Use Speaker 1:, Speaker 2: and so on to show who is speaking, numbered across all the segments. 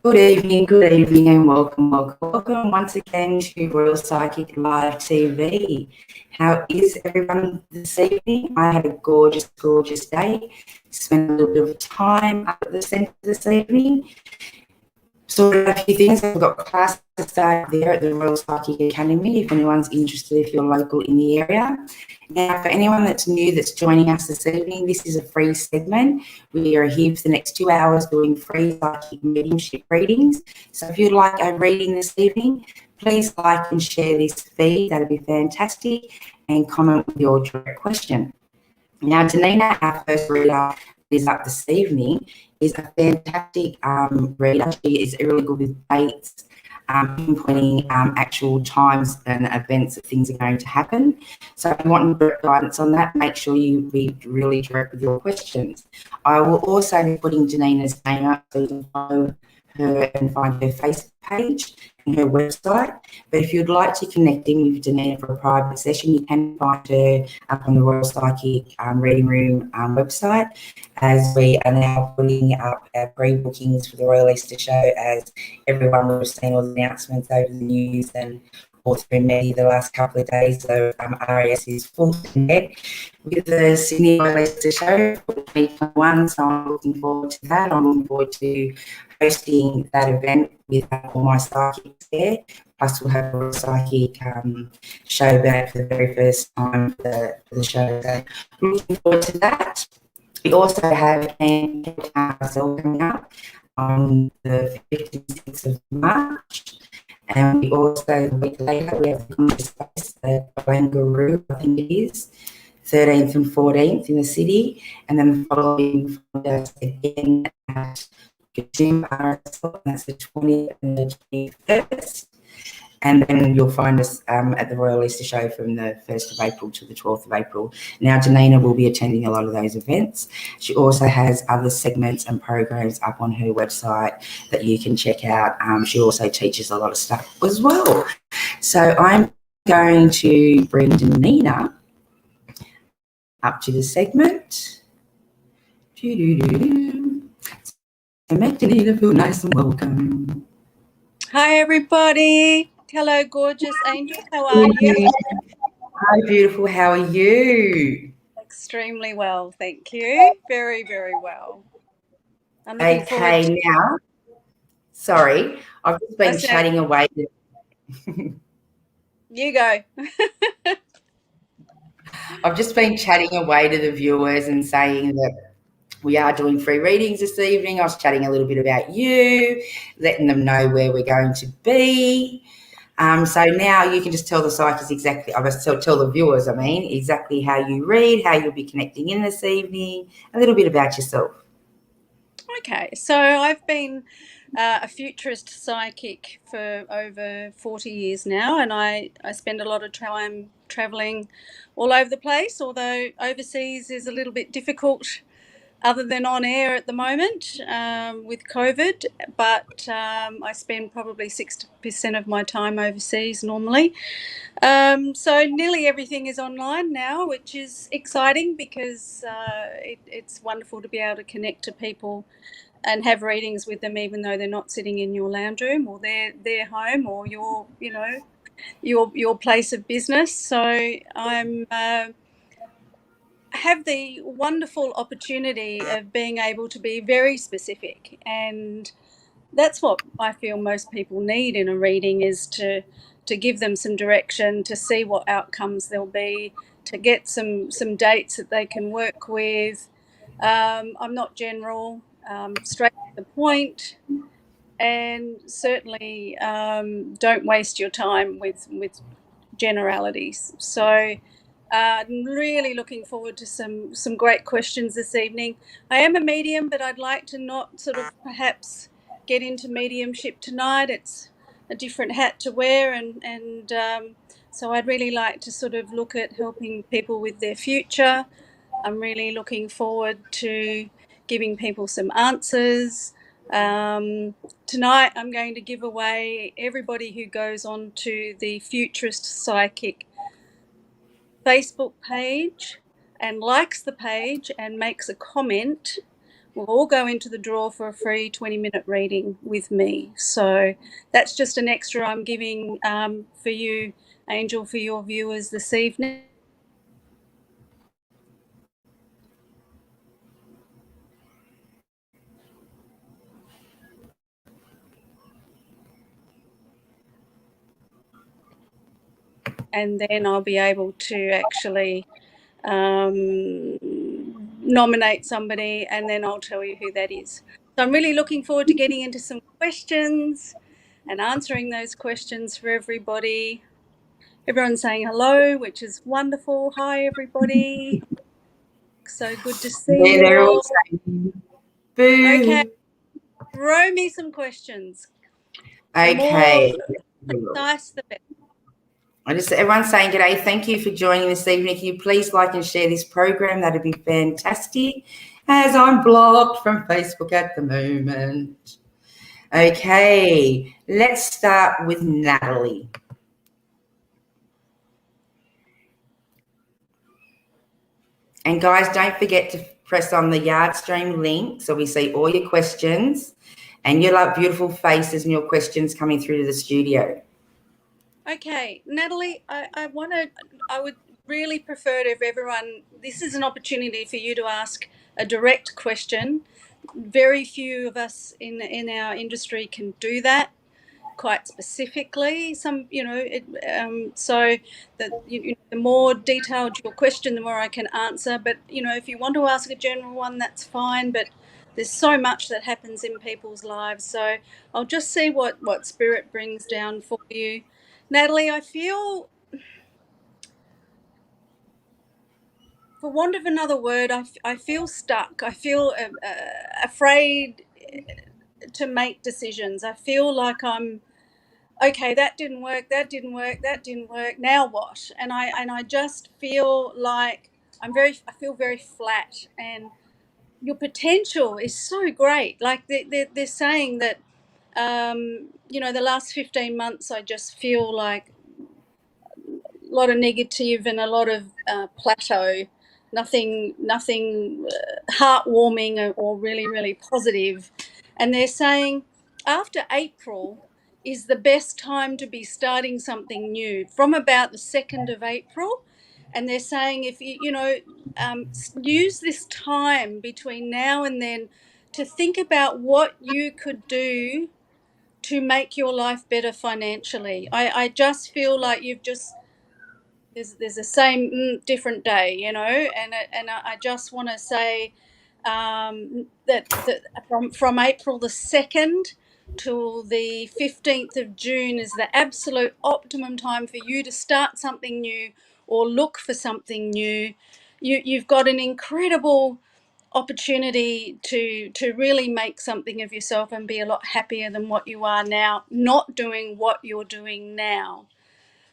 Speaker 1: Good evening, and welcome once again to Royal Psychic Live TV. How is everyone this evening? I had a gorgeous day. Spent a little bit of time up at the centre this evening. Sorted out a few things. I've got classes started there at the Royal Psychic Academy if anyone's interested, if you're local in the area. Now, for anyone that's new that's joining us this evening, this is a free segment. We are here for the next 2 hours doing free psychic mediumship readings. So if you'd like a reading this evening, please like and share this feed. That'd be fantastic. And comment with your direct question. Now, Danina, our first reader, is up this evening, is a fantastic reader. She is really good with dates, pinpointing actual times and events that things are going to happen. So if you want direct guidance on that, make sure you be really direct with your questions. I will also be putting Danina's name up so you can follow her and find her Facebook page and her website. But if you'd like to connect in with Danina for a private session, you can find her up on the Royal Psychic Reading Room website, as we are now putting up our pre-bookings for the Royal Easter Show, as everyone will have seen all the announcements over the news and all through media the last couple of days. So RAS is full steam with the Sydney Royal Easter Show for 2021. So I'm looking forward to that. I'm looking forward to hosting that event with all my psychics there. Plus, we'll have a psychic show back for the very first time for the show. So looking forward to that. We also have an ourselves coming up on the 5th and 6th of March. And we also, the week later, we have the Conscious Space at Barangaroo, I think it is, 13th and 14th in the city. And then the following us again at Jim RSL, that's the 20th and the 21st. And then you'll find us at the Royal Easter Show from the 1st of April to the 12th of April. Now, Danina will be attending a lot of those events. She also has other segments and programs up on her website that you can check out. She also teaches a lot of stuff as well. So I'm going to bring Danina up to the segment. So make Danina feel nice and welcome.
Speaker 2: Hi, everybody. Hello, gorgeous angel. How are you?
Speaker 1: Hi, beautiful. How are you?
Speaker 2: Extremely well, thank you. Very, very well. I'm looking forward to...
Speaker 1: now, sorry, I've just been chatting away.
Speaker 2: You go.
Speaker 1: I've just been chatting away to the viewers and saying that we are doing free readings this evening. I was chatting a little bit about you, letting them know where we're going to be. So now you can just tell the psychics exactly, I must tell the viewers, exactly how you read, how you'll be connecting in this evening, a little bit about yourself.
Speaker 2: Okay, so I've been a futurist psychic for over 40 years now, and I spend a lot of time traveling all over the place, although overseas is a little bit difficult other than on air at the moment with COVID, but I spend probably 60% of my time overseas normally. So nearly everything is online now, which is exciting because it's wonderful to be able to connect to people and have readings with them, even though they're not sitting in your lounge room or their home or your place of business. So I'm have the wonderful opportunity of being able to be very specific, and that's what I feel most people need in a reading, is to give them some direction, to see what outcomes there'll be, to get some dates that they can work with. I'm not general, straight to the point, and certainly don't waste your time with generalities. So I'm really looking forward to some great questions this evening. I am a medium, but I'd like to not sort of perhaps get into mediumship tonight. It's a different hat to wear, and so I'd really like to sort of look at helping people with their future. I'm really looking forward to giving people some answers. Tonight I'm going to give away everybody who goes on to the Futurist Psychic Facebook page and likes the page and makes a comment will all go into the draw for a free 20-minute reading with me. So that's just an extra I'm giving for you, Angel, for your viewers this evening. And then I'll be able to actually nominate somebody, and then I'll tell you who that is. So I'm really looking forward to getting into some questions and answering those questions for everybody. Everyone's saying hello, which is wonderful. Hi, everybody. So good to see
Speaker 1: Yeah,
Speaker 2: you
Speaker 1: they're all
Speaker 2: all.
Speaker 1: saying boo.
Speaker 2: Okay, throw me some questions. The
Speaker 1: Okay.
Speaker 2: more precise, the better.
Speaker 1: Everyone's saying g'day. Thank you for joining this evening. Can you please like and share this program? That'd be fantastic. As I'm blocked from Facebook at the moment. Okay, let's start with Natalie. And guys, don't forget to press on the Yardstream link so we see all your questions and your beautiful faces and your questions coming through to the studio.
Speaker 2: Okay, Natalie, I would really prefer to, if everyone, this is an opportunity for you to ask a direct question. Very few of us in our industry can do that quite specifically. Some, so that the more detailed your question, the more I can answer. But if you want to ask a general one, that's fine. But there's so much that happens in people's lives, so I'll just see what Spirit brings down for you. Natalie, I feel, for want of another word, I feel stuck. I feel afraid to make decisions. I feel like I'm, okay, that didn't work, that didn't work, that didn't work, now what? And I just feel like I feel very flat, and your potential is so great. Like they're saying that, the last 15 months, I just feel like a lot of negative and a lot of plateau, nothing heartwarming or really, really positive. And they're saying after April is the best time to be starting something new, from about the 2nd of April. And they're saying if use this time between now and then to think about what you could do to make your life better financially. I just feel like you've just, there's the same different day, and I just want to say that from April the 2nd till the 15th of June is the absolute optimum time for you to start something new or look for something new. You've got an incredible opportunity to really make something of yourself and be a lot happier than what you are now, not doing what you're doing now.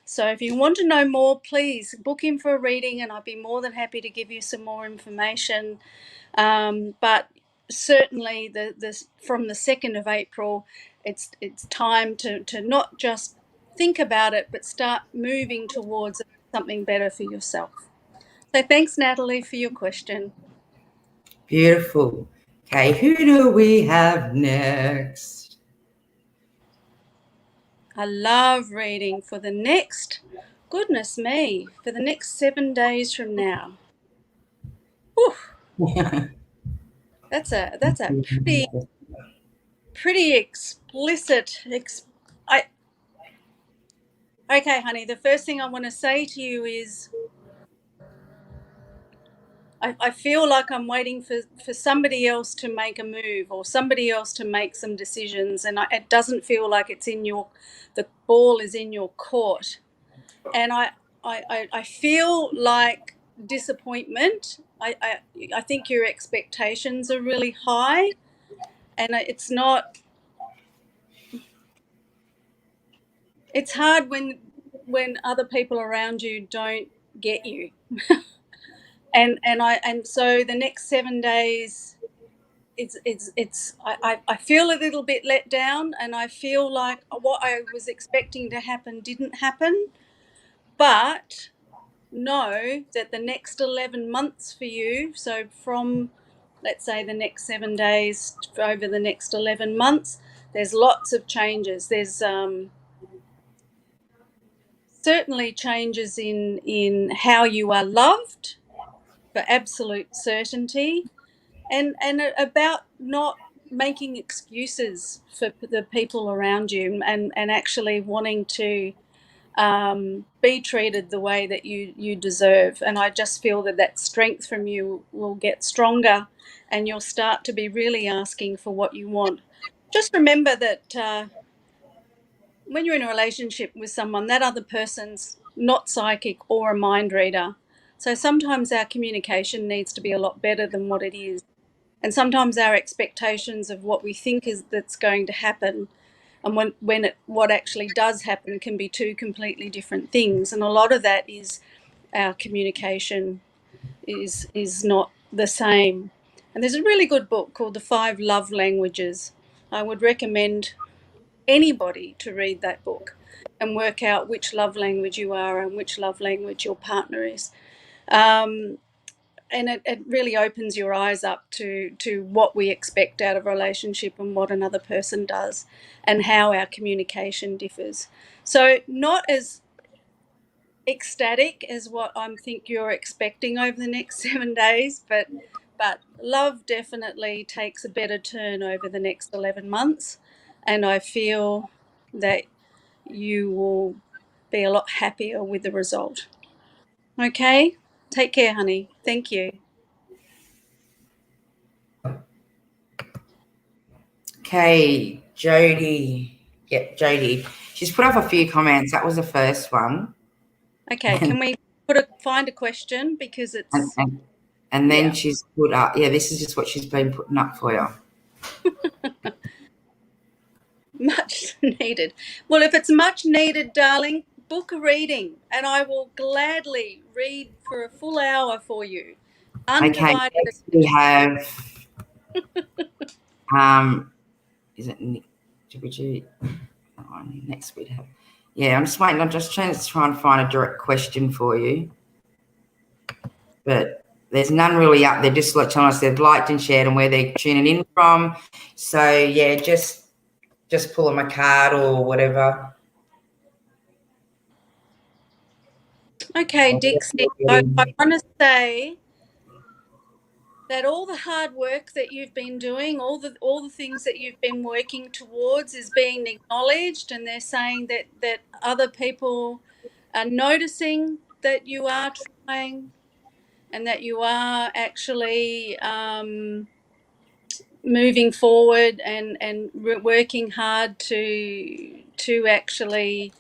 Speaker 2: So if you want to know more, please book in for a reading and I'd be more than happy to give you some more information. But certainly from the 2nd of April, it's time to not just think about it, but start moving towards something better for yourself. So thanks, Natalie, for your question.
Speaker 1: Beautiful. Okay, who do we have next?
Speaker 2: I love reading for the next, goodness me, for the next 7 days from now. Whew. That's a pretty explicit. Okay, honey. The first thing I want to say to you is, I feel like I'm waiting for somebody else to make a move or somebody else to make some decisions, and it doesn't feel like it's the ball is in your court, and I feel like disappointment. I think your expectations are really high, and it's not. It's hard when other people around you don't get you. and so the next 7 days, I feel a little bit let down, and I feel like what I was expecting to happen didn't happen. But know that the next 11 months for you, so from let's say, the next 7 days over the next 11 months, there's lots of changes. There's certainly changes in how you are loved, for absolute certainty, and about not making excuses for the people around you, and actually wanting to be treated the way that you deserve. And I just feel that strength from you will get stronger, and you'll start to be really asking for what you want. Just remember that when you're in a relationship with someone, that other person's not psychic or a mind reader. So sometimes our communication needs to be a lot better than what it is. And sometimes our expectations of what we think is that's going to happen, and what actually does happen, can be two completely different things. And a lot of that is our communication is not the same. And there's a really good book called The 5 Love Languages. I would recommend anybody to read that book and work out which love language you are and which love language your partner is. And it really opens your eyes up to what we expect out of a relationship and what another person does, and how our communication differs. So not as ecstatic as what I think you're expecting over the next 7 days, but love definitely takes a better turn over the next 11 months, and I feel that you will be a lot happier with the result. Okay? Take care, honey. Thank you.
Speaker 1: Okay, Jody. Yep, Jody. She's put up a few comments. That was the first one.
Speaker 2: Okay, can we find a question, because it's
Speaker 1: and then
Speaker 2: yeah.
Speaker 1: she's put up. Yeah, this is just what she's been putting up for you.
Speaker 2: Much needed. Well, if it's much needed, darling, book a reading, and I will gladly read for a full hour for you.
Speaker 1: Okay,
Speaker 2: Undivided
Speaker 1: next we have is it Nick? Next we'd have. Yeah, I'm just waiting. I'm just trying to find a direct question for you, but there's none really up there. Just like telling us they've liked and shared and where they're tuning in from. So yeah, just pull them a card or whatever.
Speaker 2: Okay, Dixie, I want to say that all the hard work that you've been doing, all the things that you've been working towards, is being acknowledged, and they're saying that other people are noticing that you are trying, and that you are actually moving forward, and working hard to actually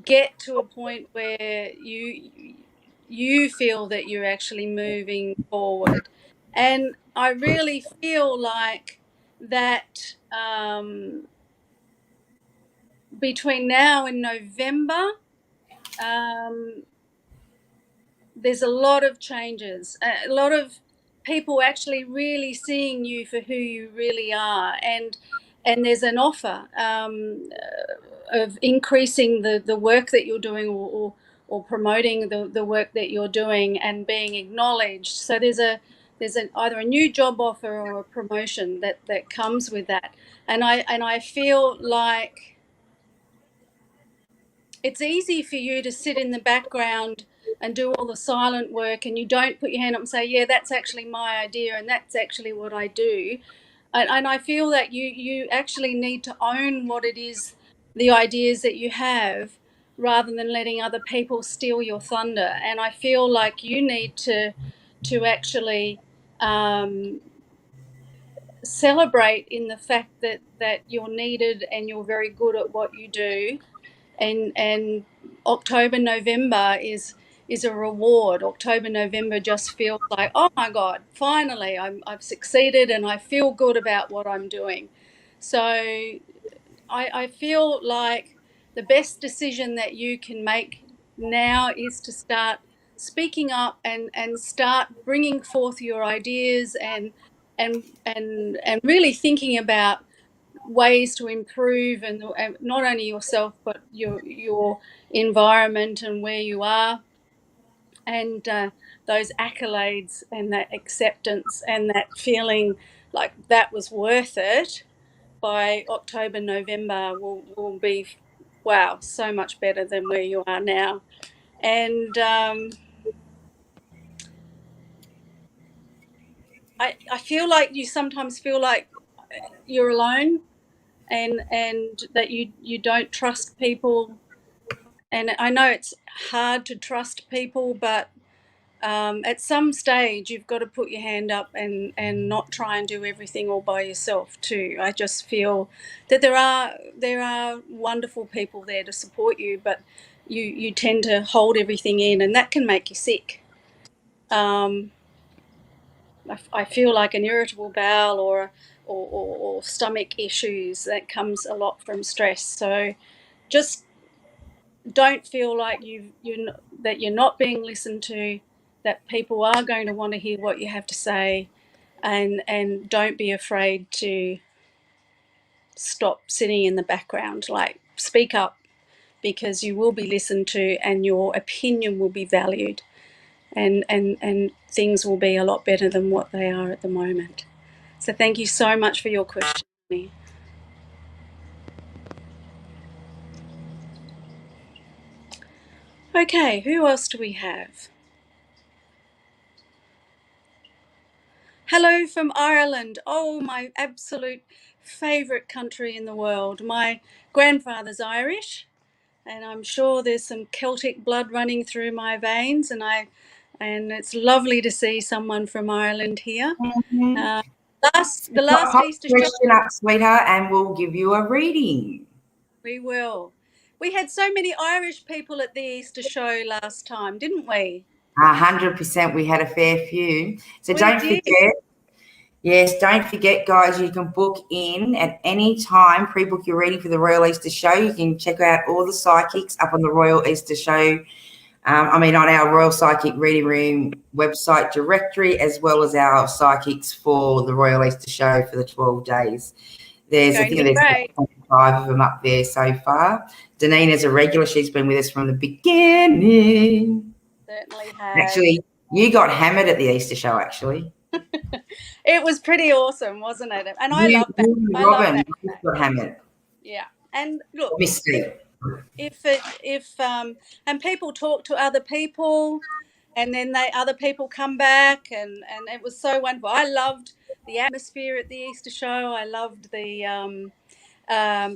Speaker 2: get to a point where you feel that you're actually moving forward. And I really feel like that between now and November, there's a lot of changes, a lot of people actually really seeing you for who you really are, and there's an offer of increasing the work that you're doing, or promoting the work that you're doing and being acknowledged. So there's either a new job offer or a promotion that comes with that, and I feel like it's easy for you to sit in the background and do all the silent work, and you don't put your hand up and say, yeah, that's actually my idea, and that's actually what I do. And I feel that you actually need to own what it is, the ideas that you have, rather than letting other people steal your thunder. And I feel like you need to actually celebrate in the fact that you're needed and you're very good at what you do. And October, November is a reward. October, November just feels like, oh my God, finally I've succeeded and I feel good about what I'm doing. So I feel like the best decision that you can make now is to start speaking up, and start bringing forth your ideas, and really thinking about ways to improve, and not only yourself but your environment and where you are. and those accolades and that acceptance and that feeling like that was worth it by October, November will be, wow, so much better than where you are now. And I feel like you sometimes feel like you're alone, and that you don't trust people. And I know it's hard to trust people, but at some stage you've got to put your hand up and not try and do everything all by yourself too. I just feel that there are wonderful people there to support you, but you tend to hold everything in, and that can make you sick. I feel like an irritable bowel or stomach issues, that comes a lot from stress. So just don't feel like that you're not being listened to, that people are going to want to hear what you have to say, and don't be afraid to stop sitting in the background. Like, speak up, because you will be listened to and your opinion will be valued, and things will be a lot better than what they are at the moment. So thank you so much for your question. Okay, who else do we have? Hello from Ireland. Oh, my absolute favourite country in the world. My grandfather's Irish, and I'm sure there's some Celtic blood running through my veins, and it's lovely to see someone from Ireland here.
Speaker 1: Mm-hmm.
Speaker 2: The last Easter show,
Speaker 1: question up, sweetheart, and we'll give you a reading.
Speaker 2: we will. We had so many Irish people at the Easter show last time, didn't we?
Speaker 1: 100%. We had a fair few. So
Speaker 2: We
Speaker 1: don't
Speaker 2: did.
Speaker 1: forget. Yes, don't forget, guys, you can book in at any time, pre-book your reading for the Royal Easter Show. You can check out all the psychics up on the Royal Easter Show. On our Royal Psychic Reading Room website directory, as well as our psychics for the Royal Easter Show for the 12 days. There's 5 of them up there so far. Danina's a regular. She's been with us from the beginning.
Speaker 2: Certainly has.
Speaker 1: Actually, you got hammered at the Easter show, actually.
Speaker 2: It was pretty awesome, wasn't it? And I love that.
Speaker 1: Robin got hammered.
Speaker 2: Yeah. And look,
Speaker 1: Misty.
Speaker 2: and people talk to other people, and then other people come back, and it was so wonderful. I loved the atmosphere at the Easter show. I loved the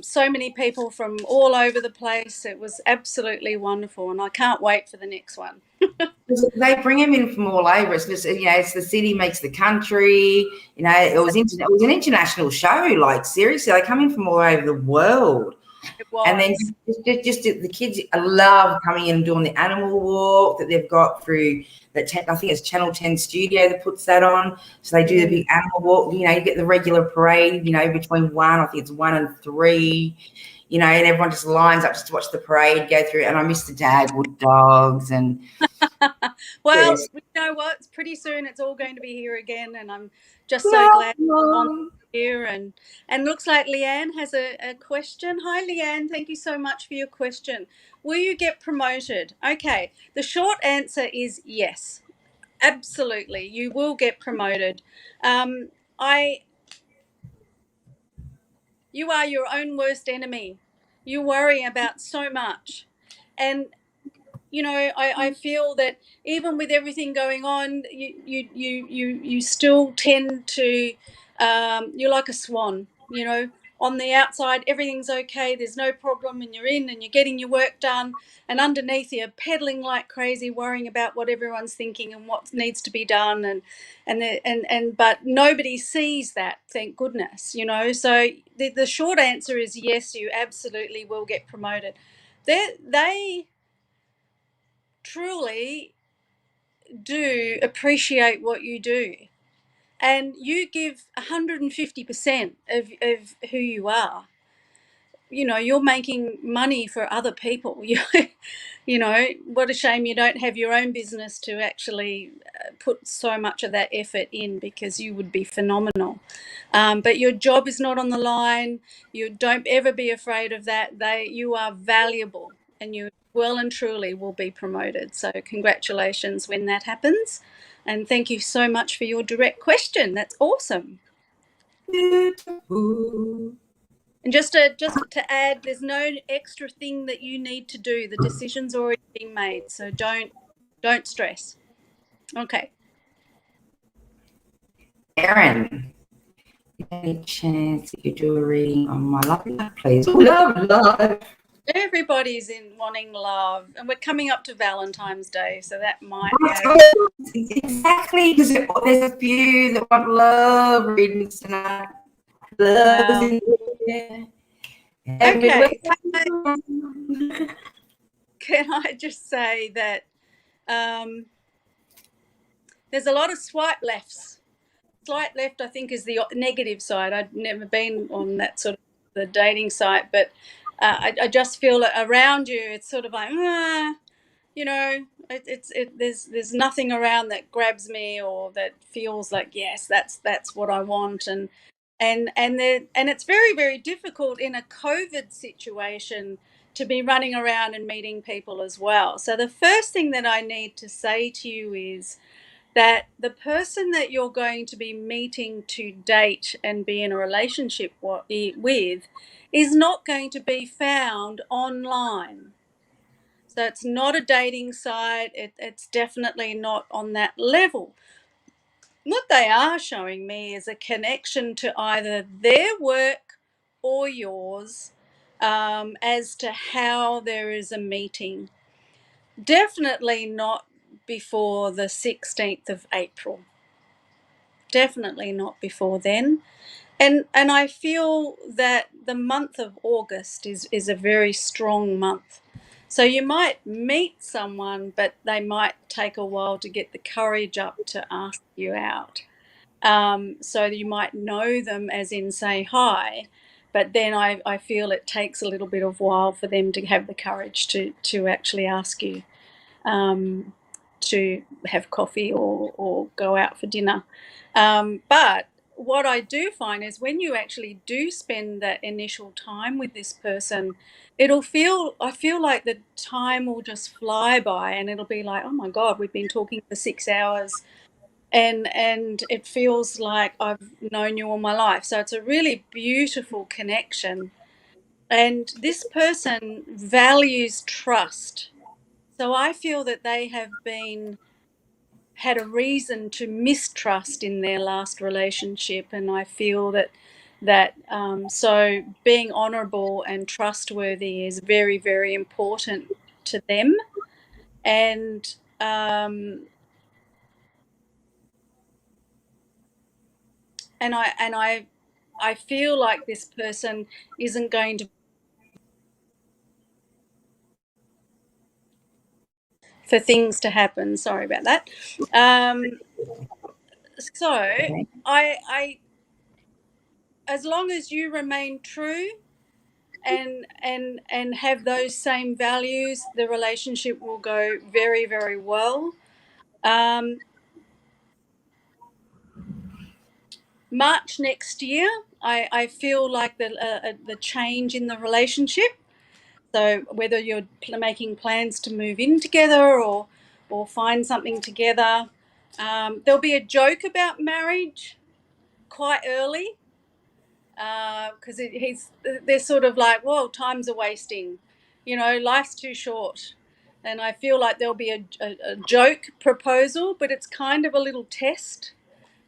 Speaker 2: so many people from all over the place. It was absolutely wonderful, and I can't wait for the next one.
Speaker 1: They bring them in from all over. It's just, it's the city makes the country. It was an international show. Like, seriously, they come in from all over the world.
Speaker 2: It was.
Speaker 1: And then just the kids love coming in and doing the animal walk that they've got through I think it's Channel 10 studio that puts that on. So they do the big animal walk. You get the regular parade, between 1, I think it's 1 and 3, and everyone just lines up just to watch the parade go through. And I miss the Dagwood dogs. And
Speaker 2: well, yes. You know what? Pretty soon it's all going to be here again, and I'm just so glad it's on here. And looks like Leanne has a question. Hi, Leanne. Thank you so much for your question. Will you get promoted? Okay. The short answer is yes. Absolutely. You will get promoted. You are your own worst enemy. You worry about so much. And I feel that even with everything going on, you still tend to, you're like a swan, on the outside, everything's okay. There's no problem, and you're in and you're getting your work done, and underneath you're pedaling like crazy, worrying about what everyone's thinking and what needs to be done. But nobody sees that, thank goodness, So the short answer is yes, you absolutely will get promoted. They truly do appreciate what you do, and you give 150% of who you are. You're making money for other people. What a shame you don't have your own business to actually put so much of that effort in, because you would be phenomenal. But your job is not on the line. You don't ever be afraid of that. You are valuable, and you well and truly will be promoted. So congratulations when that happens. And thank you so much for your direct question. That's awesome.
Speaker 1: Beautiful.
Speaker 2: And just to add, there's no extra thing that you need to do. The decision's already been made, so don't stress. Okay.
Speaker 1: Erin, any chance that you do a reading on my love life, please? Love.
Speaker 2: Everybody's in wanting love, and we're coming up to Valentine's Day, so that might
Speaker 1: exactly, because there's a few that want love readings tonight. Love in there.
Speaker 2: Okay. Can I just say that there's a lot of swipe lefts. Swipe left, I think, is the negative side. I've never been on that sort of the dating site, but I just feel that around you, it's sort of like, you know, there's nothing around that grabs me or that feels like, yes, that's what I want, and it's very, very difficult in a COVID situation to be running around and meeting people as well. So the first thing that I need to say to you is that the person that you're going to be meeting to date and be in a relationship with is not going to be found online. So it's not a dating site. It's definitely not on that level. What they are showing me is a connection to either their work or yours, as to how there is a meeting. Definitely not before the 16th of April. Definitely not before then. And I feel that the month of August is a very strong month. So you might meet someone, but they might take a while to get the courage up to ask you out. So you might know them as in say hi, but then I feel it takes a little bit of while for them to have the courage to actually ask you to have coffee or go out for dinner. But what I do find is when you actually do spend that initial time with this person, I feel like the time will just fly by, and it'll be like, oh my God, we've been talking for 6 hours, and it feels like I've known you all my life. So it's a really beautiful connection. And this person values trust. So I feel that they have had a reason to mistrust in their last relationship, and I feel that so being honourable and trustworthy is very, very important to them, and I feel like this person isn't going to for things to happen. Sorry about that. So I as long as you remain true and have those same values, the relationship will go very, very well. March next year, I feel like the change in the relationship. So whether you're making plans to move in together or find something together, there'll be a joke about marriage quite early, because they're sort of like, well, time's a wasting, life's too short. And I feel like there'll be a joke proposal, but it's kind of a little test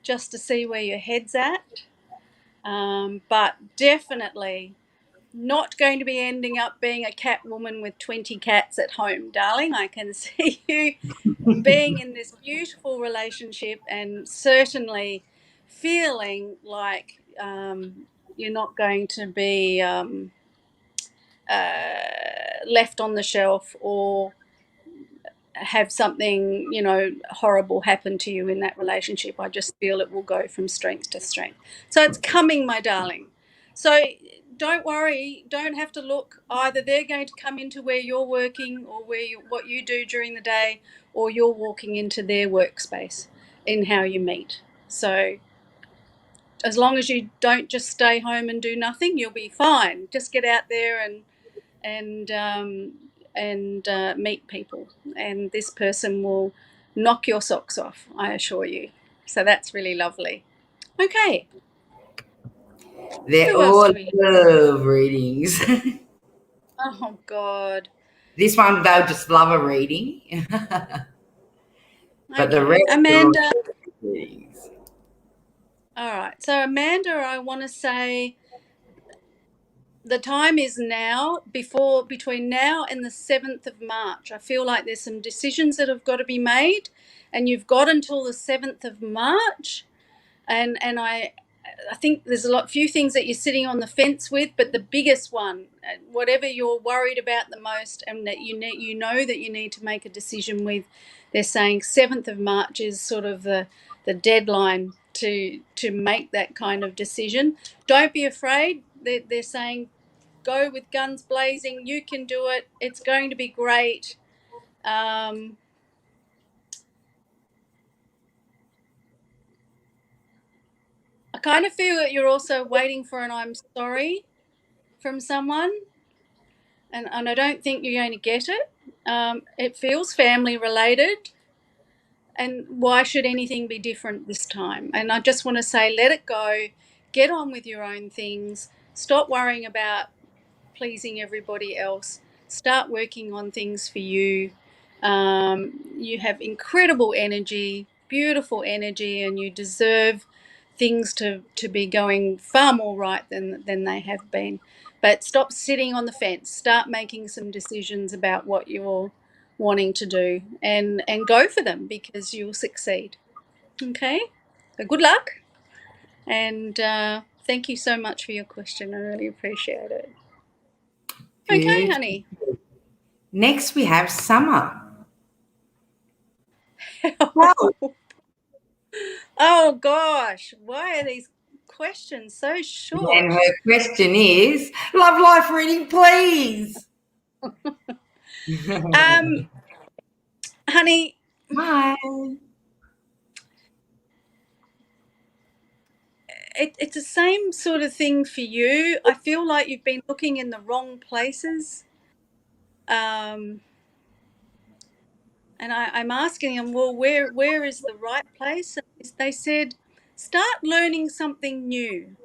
Speaker 2: just to see where your head's at. But definitely not going to be ending up being a cat woman with 20 cats at home, darling. I can see you being in this beautiful relationship and certainly feeling like you're not going to be left on the shelf or have something horrible happen to you in that relationship. I just feel it will go from strength to strength. So it's coming, my darling. So don't worry, don't have to look. Either they're going to come into where you're working or what you do during the day, or you're walking into their workspace in how you meet. So as long as you don't just stay home and do nothing, you'll be fine. Just get out there and and meet people. And this person will knock your socks off, I assure you. So that's really lovely. Okay.
Speaker 1: They're
Speaker 2: Who else
Speaker 1: all
Speaker 2: do we
Speaker 1: love readings.
Speaker 2: have? Oh, God.
Speaker 1: This one, they'll just love a reading. But the
Speaker 2: Okay.
Speaker 1: rest are all
Speaker 2: Amanda.
Speaker 1: readings.
Speaker 2: All right. So, Amanda, I want to say the time is now, between now and the 7th of March. I feel like there's some decisions that have got to be made, and you've got until the 7th of March. And I think there's few things that you're sitting on the fence with, but the biggest one, whatever you're worried about the most, and that you know that you need to make a decision with, they're saying 7th of March is sort of the deadline to make that kind of decision. Don't be afraid. They're saying go with guns blazing. You can do it. It's going to be great. I kind of feel that you're also waiting for an I'm sorry from someone, and I don't think you're going to get it. It feels family related, and why should anything be different this time? And I just want to say, let it go, get on with your own things, stop worrying about pleasing everybody else, start working on things for you. You have incredible energy, beautiful energy, and you deserve things to be going far more right than they have been. But stop sitting on the fence, start making some decisions about what you're wanting to do, and go for them, because you'll succeed. Okay, so good luck, and thank you so much for your question. I really appreciate it. Okay,
Speaker 1: Good.
Speaker 2: honey.
Speaker 1: Next, we have Summer. Wow.
Speaker 2: Oh gosh, why are these questions so
Speaker 1: And
Speaker 2: short?
Speaker 1: her question is, love life reading, please.
Speaker 2: Um, Honey,
Speaker 1: Hi.
Speaker 2: it's the same sort of thing for you. I feel like you've been looking in the wrong places. Um, and I'm asking them, well, where is the right place? And they said, start learning something new,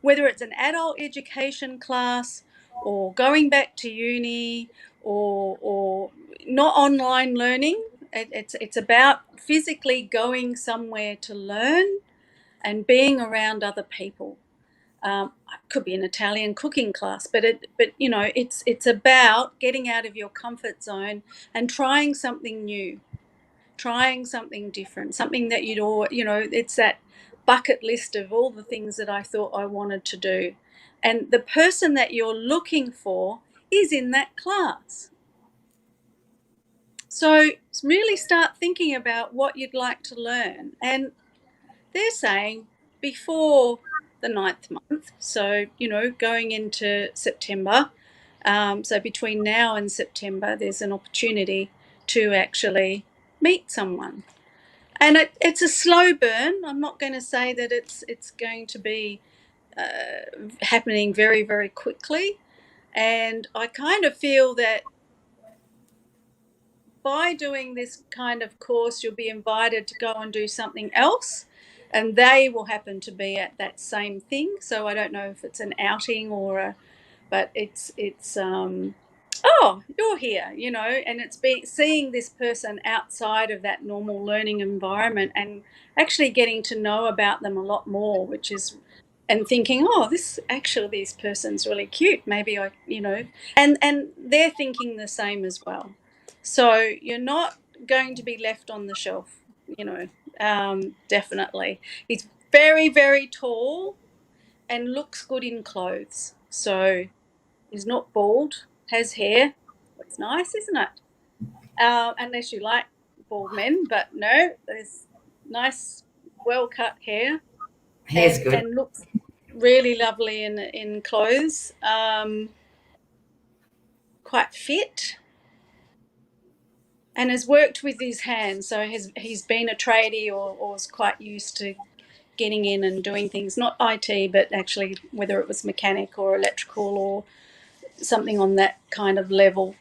Speaker 2: whether it's an adult education class or going back to uni, or not online learning. It's about physically going somewhere to learn and being around other people. It could be an Italian cooking class, but it's about getting out of your comfort zone and trying something new, trying something different, something that it's that bucket list of all the things that I thought I wanted to do. And the person that you're looking for is in that class. So really start thinking about what you'd like to learn. And they're saying before the 9th month, so, going into September, so between now and September, there's an opportunity to actually meet someone. And it's a slow burn. I'm not going to say that it's going to be happening very, very quickly. And I kind of feel that by doing this kind of course, you'll be invited to go and do something else, and they will happen to be at that same thing. So I don't know if it's an outing but it's oh, you're here, and it's seeing this person outside of that normal learning environment and actually getting to know about them a lot more, and thinking, oh, this person's really cute. Maybe and they're thinking the same as well. So you're not going to be left on the shelf, definitely. He's very, very tall and looks good in clothes. So he's not bald, has hair. It's nice, isn't it? Unless you like bald men, but no, there's nice, well cut hair,
Speaker 1: Hair's good.
Speaker 2: and looks really lovely in clothes. Quite fit, and has worked with his hands. So he's been a tradie, or is quite used to getting in and doing things, not IT, but actually whether it was mechanic or electrical or something on that kind of level.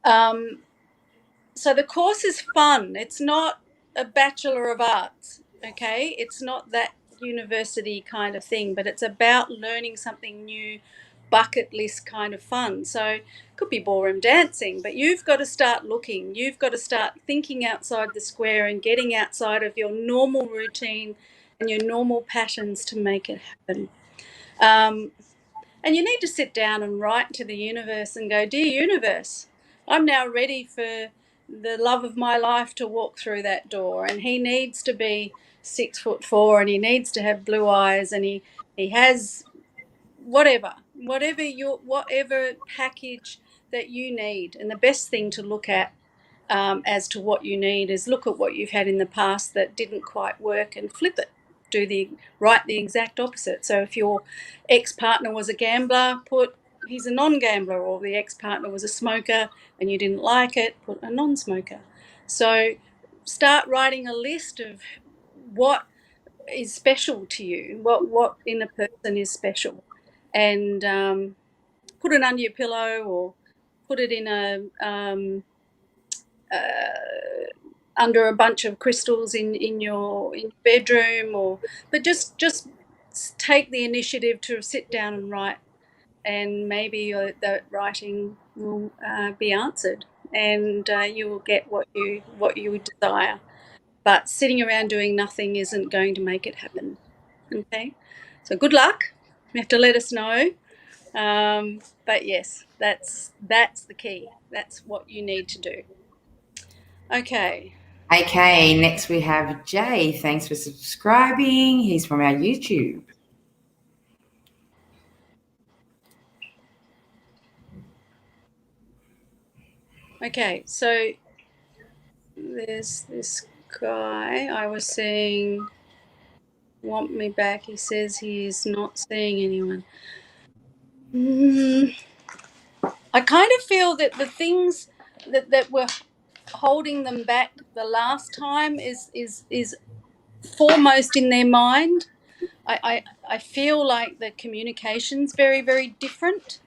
Speaker 2: So the course is fun. It's not a Bachelor of Arts, okay? It's not that university kind of thing, but it's about learning something new, bucket list kind of fun. So it could be ballroom dancing, but you've got to start looking. You've got to start thinking outside the square and getting outside of your normal routine and your normal patterns to make it happen. And you need to sit down and write to the universe and go, "Dear universe, I'm now ready for the love of my life to walk through that door. And he needs to be 6'4" and he needs to have blue eyes and he has whatever package that you need." And the best thing to look at as to what you need is look at what you've had in the past that didn't quite work and flip it. Write the exact opposite. So if your ex-partner was a gambler, put he's a non-gambler, or the ex-partner was a smoker and you didn't like it, put a non-smoker. So start writing a list of what is special to you, what in a person is special, and put it under your pillow or put it in under a bunch of crystals in your bedroom, but just take the initiative to sit down and write, and maybe that writing will be answered, and you will get what you desire. But sitting around doing nothing isn't going to make it happen. Okay, so good luck. You have to let us know. But yes, that's the key. That's what you need to do. Okay.
Speaker 1: Okay, next we have Jay. Thanks for subscribing. He's from our YouTube.
Speaker 2: Okay, so there's this guy I was seeing want me back. He says he's not seeing anyone. I kind of feel that the things that were holding them back the last time is foremost in their mind. I feel like the communication's very, very different,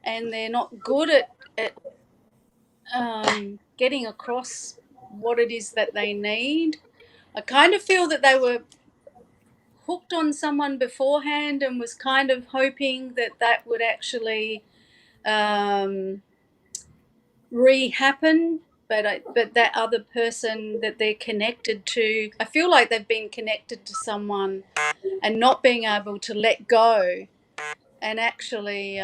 Speaker 2: and they're not good at getting across what it is that they need. I kind of feel that they were hooked on someone beforehand and was kind of hoping that that would actually re-happen, but that other person that they're connected to, I feel like they've been connected to someone and not being able to let go and actually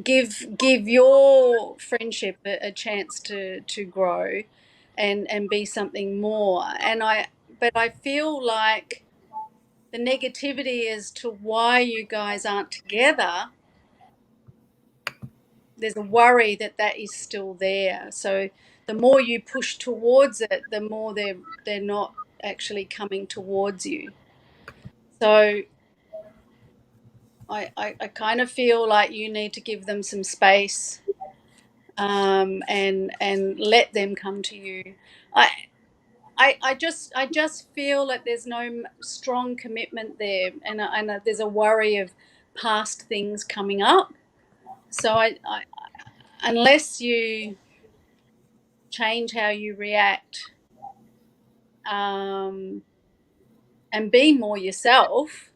Speaker 2: give your friendship a chance to grow and be something more. But I feel like the negativity as to why you guys aren't together, there's a worry that that is still there. So the more you push towards it, the more they're not actually coming towards you. So I kind of feel like you need to give them some space, and let them come to you. I just feel that there's no strong commitment there, and there's a worry of past things coming up. So I unless you change how you react, and be more yourself,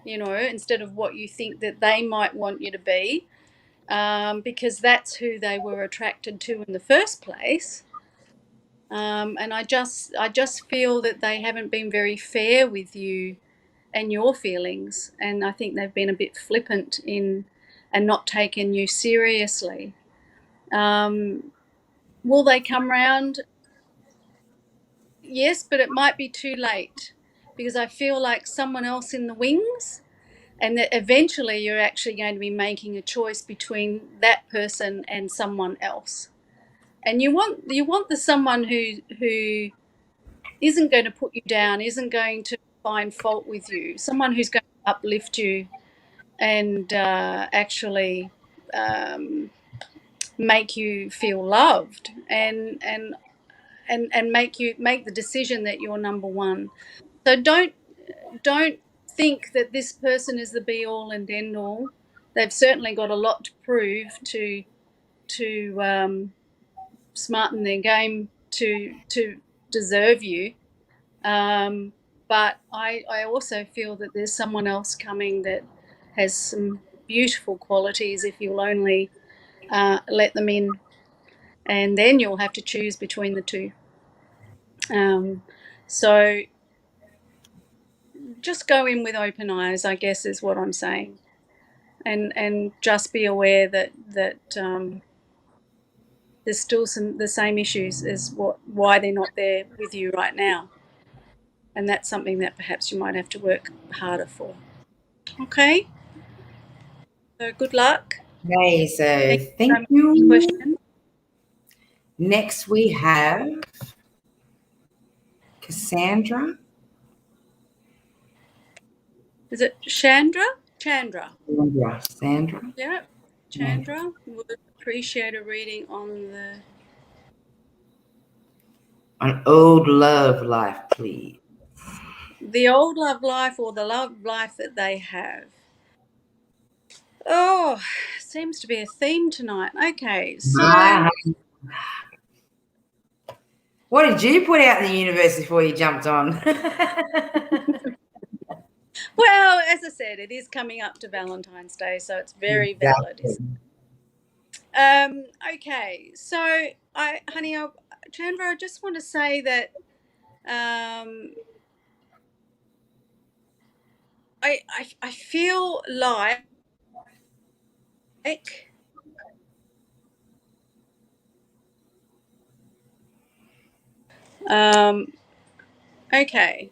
Speaker 2: instead of what you think that they might want you to be, because that's who they were attracted to in the first place. And I just feel that they haven't been very fair with you and your feelings, and I think they've been a bit flippant in and not taken you seriously. Will they come round? Yes, but it might be too late, because I feel like someone else in the wings, and that eventually you're actually going to be making a choice between that person and someone else. And you want the someone who isn't going to put you down, isn't going to find fault with you, someone who's going to uplift you and actually make you feel loved, and make the decision that you're number one. So don't think that this person is the be all and end all. They've certainly got a lot to prove to to smarten their game to deserve you. But I also feel that there's someone else coming that has some beautiful qualities if you'll only let them in, and then you'll have to choose between the two. So just go in with open eyes, I guess, is what I'm saying, and just be aware that there's still the same issues as why they're not there with you right now, and that's something that perhaps you might have to work harder for. Okay, so good luck.
Speaker 1: Okay, so thank
Speaker 2: For your
Speaker 1: you.
Speaker 2: question.
Speaker 1: Next we have Cassandra.
Speaker 2: Is it Chandra? Chandra.
Speaker 1: Sandra.
Speaker 2: Yeah, Chandra. Would appreciate a reading on
Speaker 1: An old love life, please.
Speaker 2: the old love life or the love life that they have. Oh, seems to be a theme tonight. Okay, so
Speaker 1: what did you put out in the universe before you jumped on?
Speaker 2: well, as I said, it is coming up to Valentine's Day, so it's very valid. Okay, so Chandra, I just want to say that I feel like okay.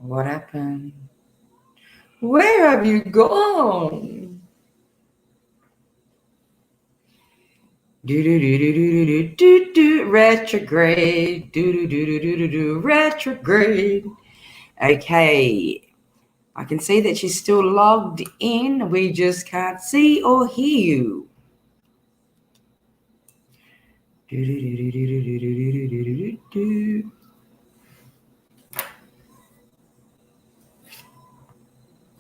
Speaker 1: What happened? Where have you gone? Retrograde. Retrograde. Okay. I can see that she's still logged in. We just can't see or hear you.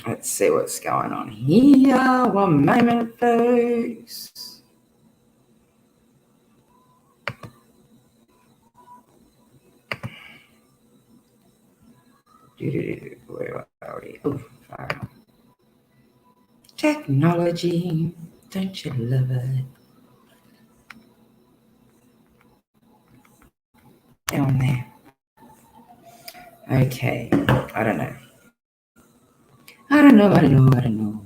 Speaker 1: Let's see what's going on here. One moment, folks. Where are we? Oh, sorry. Technology, don't you love it? On there. Okay, I don't know. I don't know.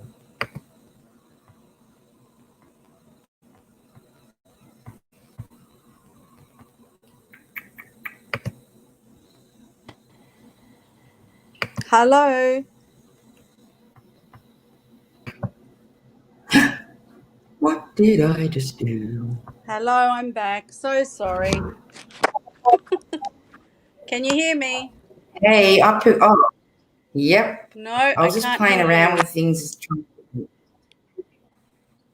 Speaker 2: Hello.
Speaker 1: What did I just do?
Speaker 2: Hello, I'm back. So sorry. Can you hear me?
Speaker 1: Hey, yep.
Speaker 2: No,
Speaker 1: I was just
Speaker 2: can't
Speaker 1: playing
Speaker 2: hear
Speaker 1: around
Speaker 2: you.
Speaker 1: with things.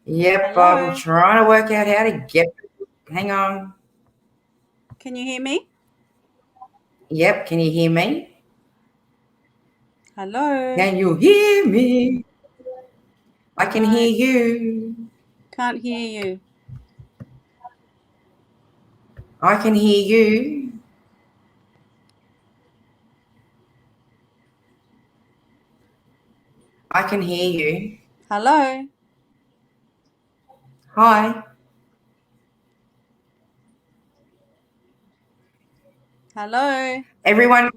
Speaker 1: Yep, I'm
Speaker 2: Hello.
Speaker 1: trying to work out how to get. Hang on.
Speaker 2: Can you hear me?
Speaker 1: Yep, can you hear me?
Speaker 2: Hello.
Speaker 1: Can you hear me? I can
Speaker 2: No,
Speaker 1: hear you.
Speaker 2: can't hear you.
Speaker 1: I can hear you. I can hear you.
Speaker 2: Hello.
Speaker 1: Hi.
Speaker 2: Hello.
Speaker 1: Everyone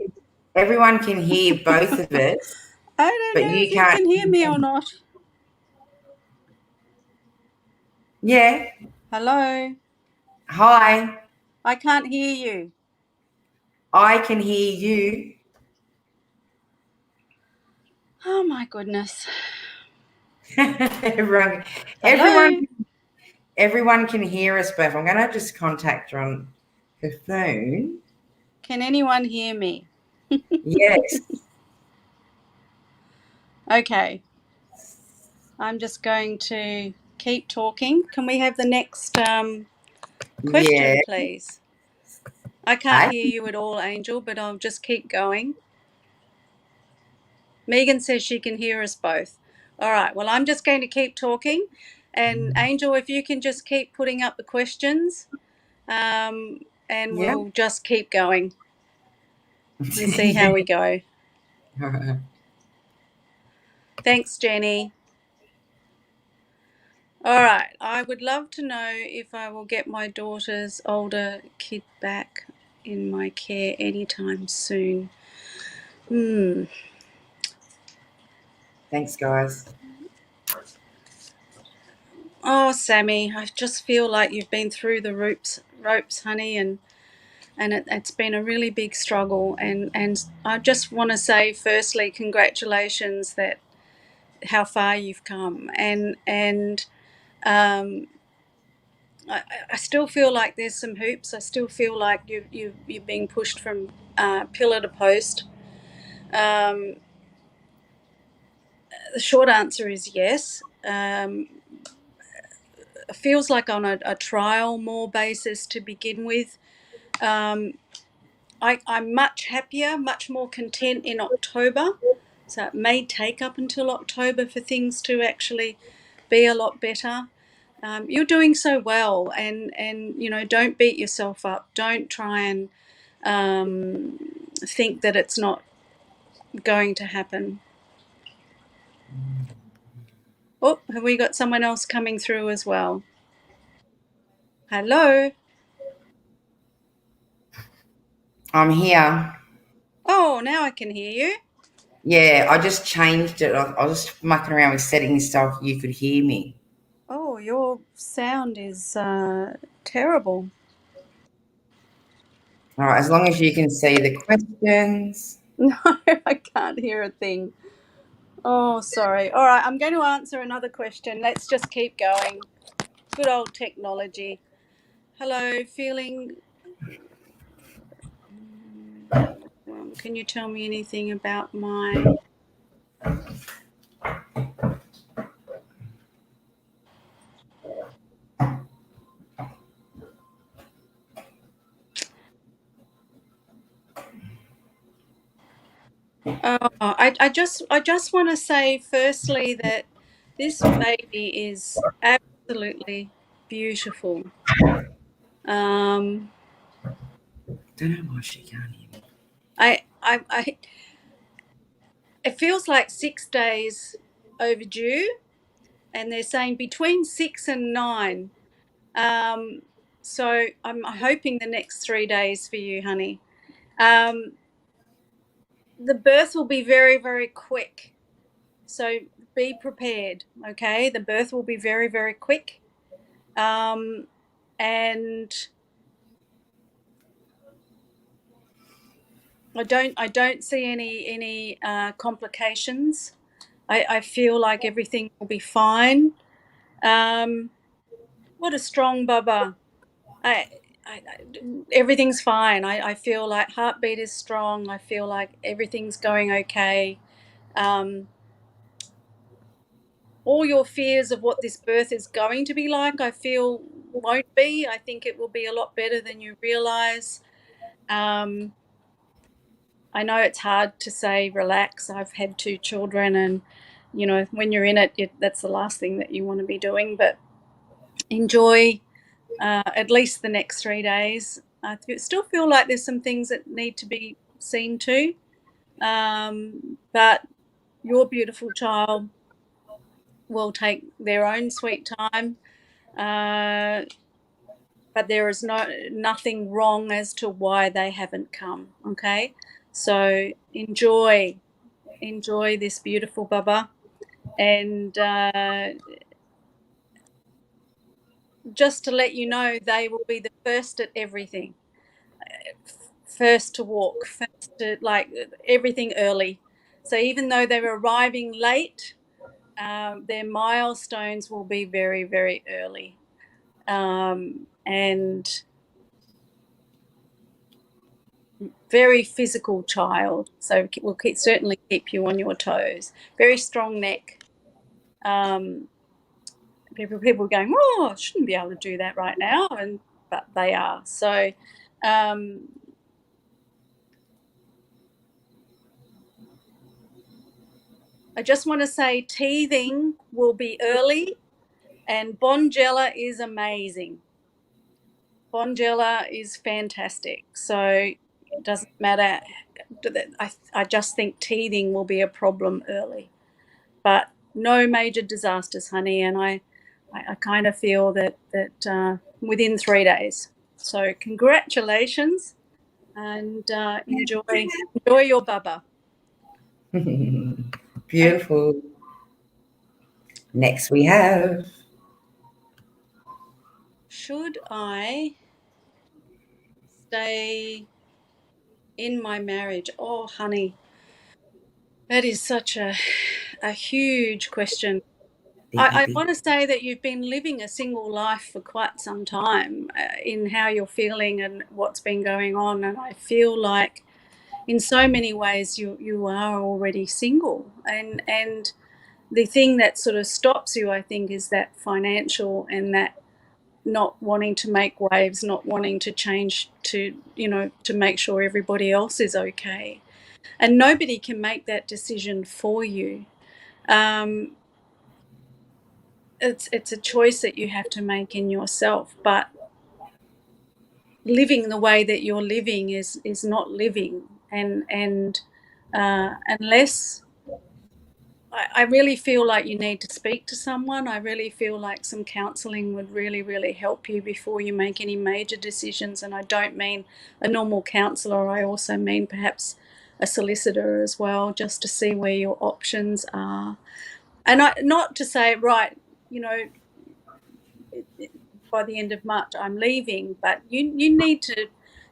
Speaker 1: can hear both of us,
Speaker 2: I don't
Speaker 1: but
Speaker 2: know
Speaker 1: you
Speaker 2: if you
Speaker 1: can't
Speaker 2: can hear
Speaker 1: hear
Speaker 2: me or
Speaker 1: me.
Speaker 2: not.
Speaker 1: Yeah.
Speaker 2: Hello.
Speaker 1: Hi.
Speaker 2: I can't hear you.
Speaker 1: I can hear you.
Speaker 2: Oh my goodness.
Speaker 1: everyone, everyone,
Speaker 2: Hello.
Speaker 1: everyone can hear us both. I'm going to just contact her on her phone.
Speaker 2: Can anyone hear me?
Speaker 1: Yes.
Speaker 2: Okay. I'm just going to keep talking. Can we have the next question,
Speaker 1: Yeah.
Speaker 2: please? I can't hear you at all, Angel, but I'll just keep going. Megan says she can hear us both. All right. Well, I'm just going to keep talking. And Angel, if you can just keep putting up the questions, and we'll just keep going and see how we go. Thanks, Jenny. All right. I would love to know if I will get my daughter's older kid back in my care anytime soon.
Speaker 1: Thanks, guys.
Speaker 2: Oh, Sammy, I just feel like you've been through the ropes, honey, and it's been a really big struggle. And I just want to say, firstly, congratulations that how far you've come. And I still feel like there's some hoops. I still feel like you're being pushed from pillar to post. The short answer is yes. It feels like on a trial more basis to begin with. I'm much happier, much more content in October. So it may take up until October for things to actually be a lot better. You're doing so well, and don't beat yourself up. Don't try and think that it's not going to happen. Oh, have we got someone else coming through as well? Hello.
Speaker 1: I'm here.
Speaker 2: Oh, now I can hear you.
Speaker 1: Yeah, I just changed it. I was just mucking around with settings so you could hear me.
Speaker 2: Oh, your sound is terrible.
Speaker 1: All right, as long as you can see the questions.
Speaker 2: No, I can't hear a thing. Oh, sorry. All right, I'm going to answer another question. Let's just keep going. Good old technology. Hello, feeling. Can you tell me anything about my. Oh, I just want to say firstly that this baby is absolutely beautiful.
Speaker 1: Don't know why she can't hear me.
Speaker 2: It feels like 6 days overdue, and they're saying between 6 and 9. So I'm hoping the next 3 days for you, honey. The birth will be very, very quick. So be prepared, okay? The birth will be very, very quick. And I don't see any complications. I feel like everything will be fine. What a strong bubba. I, everything's fine. I feel like heartbeat is strong. I feel like everything's going okay. All your fears of what this birth is going to be like, I feel won't be. I think it will be a lot better than you realize. I know it's hard to say relax. I've had 2 children, and when you're in it, that's the last thing that you want to be doing. But enjoy at least the next 3 days. I still feel like there's some things that need to be seen too, but your beautiful child will take their own sweet time. But there is nothing wrong as to why they haven't come. Okay, so enjoy this beautiful bubba, and just to let you know, they will be the first at everything. First to walk, first to everything early. So even though they're arriving late, their milestones will be very, very early. And very physical child, so will certainly keep you on your toes. Very strong neck. People are going, oh, I shouldn't be able to do that right now, but they are. So I just want to say teething will be early, and Bonjela is amazing. Bonjela is fantastic. So it doesn't matter. I just think teething will be a problem early, but no major disasters, honey. And I kind of feel that within 3 days. So congratulations, and enjoy your bubba.
Speaker 1: Beautiful. Next we have.
Speaker 2: Should I stay in my marriage? Oh, honey, that is such a huge question. I want to say that you've been living a single life for quite some time in how you're feeling and what's been going on. And I feel like in so many ways you are already single. And the thing that sort of stops you, I think, is that financial and that not wanting to make waves, not wanting to change to make sure everybody else is okay. And nobody can make that decision for you. It's a choice that you have to make in yourself, but living the way that you're living is not living, and unless I really feel like you need to speak to someone. I really feel like some counselling would really, really help you before you make any major decisions. And I don't mean a normal counsellor. I also mean perhaps a solicitor as well, just to see where your options are. And not to say, right, by the end of March I'm leaving, but you need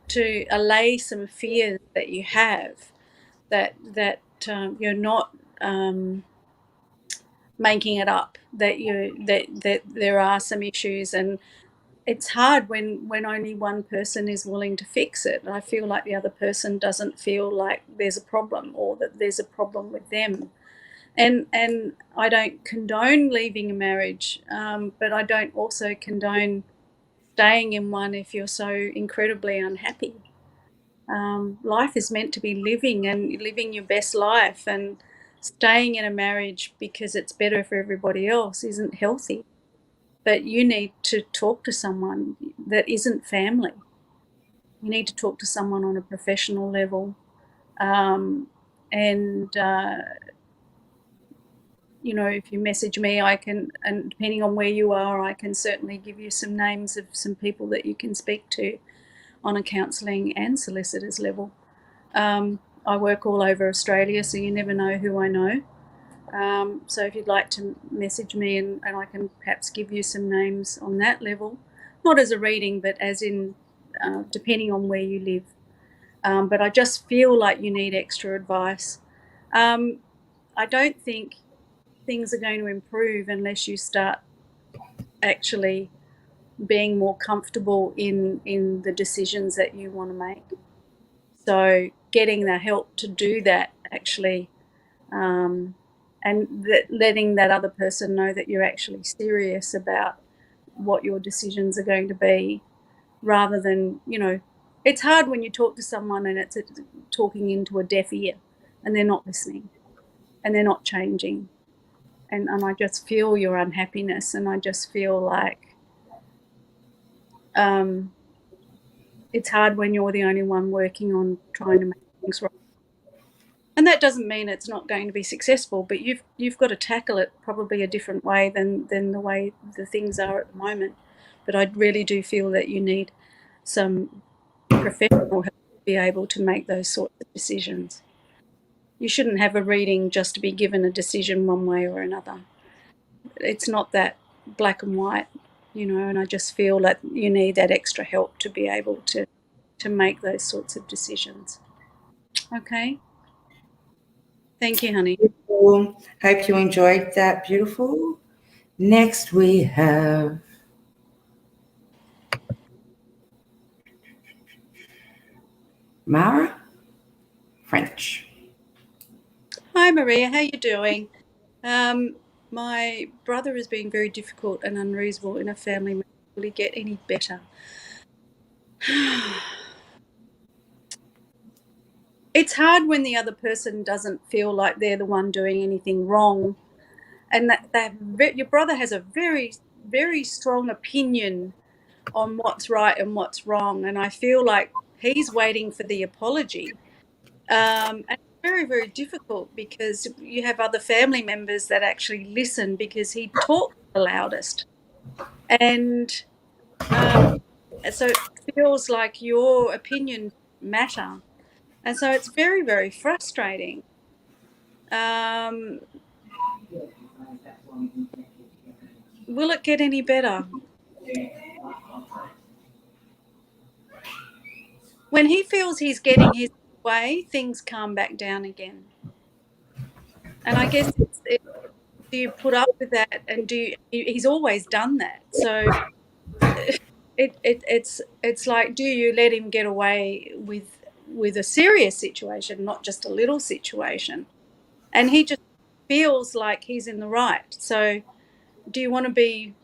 Speaker 2: to allay some fears that you have, that you're not making it up, that there are some issues, and it's hard when only one person is willing to fix it. I feel like the other person doesn't feel like there's a problem, or that there's a problem with them. And I don't condone leaving a marriage, but I don't also condone staying in one if you're so incredibly unhappy. Life is meant to be living, and living your best life, and staying in a marriage because it's better for everybody else isn't healthy. But you need to talk to someone that isn't family. You need to talk to someone on a professional level. And if you message me, I can, and depending on where you are, I can certainly give you some names of some people that you can speak to on a counselling and solicitors level. I work all over Australia, so you never know who I know. So if you'd like to message me, and I can perhaps give you some names on that level, not as a reading, but as in depending on where you live. But I just feel like you need extra advice. I don't think things are going to improve unless you start actually being more comfortable in the decisions that you want to make. So getting the help to do that, actually, and letting that other person know that you're actually serious about what your decisions are going to be, rather than, it's hard when you talk to someone and it's talking into a deaf ear, and they're not listening and they're not changing. And I just feel your unhappiness, and I just feel like it's hard when you're the only one working on trying to make things right. And that doesn't mean it's not going to be successful, but you've got to tackle it probably a different way than the way the things are at the moment. But I really do feel that you need some professional help to be able to make those sorts of decisions. You shouldn't have a reading just to be given a decision one way or another. It's not that black and white, and I just feel that you need that extra help to be able to make those sorts of decisions. Okay. Thank you, honey.
Speaker 1: Beautiful. Hope you enjoyed that. Beautiful. Next we have Mara? French.
Speaker 2: Hi Maria, how you doing? My brother is being very difficult and unreasonable in a family matter. Will he get any better? It's hard when the other person doesn't feel like they're the one doing anything wrong, and that your brother has a very, very strong opinion on what's right and what's wrong, and I feel like he's waiting for the apology. And it's very, very difficult because you have other family members that actually listen because he talks the loudest. And so it feels like your opinion matter. And so it's very, very frustrating. Will it get any better? When he feels he's getting his way, things calm back down again. And I guess do you put up with that? And he's always done that. So it's like, do you let him get away with a serious situation, not just a little situation? And he just feels like he's in the right. So do you want to be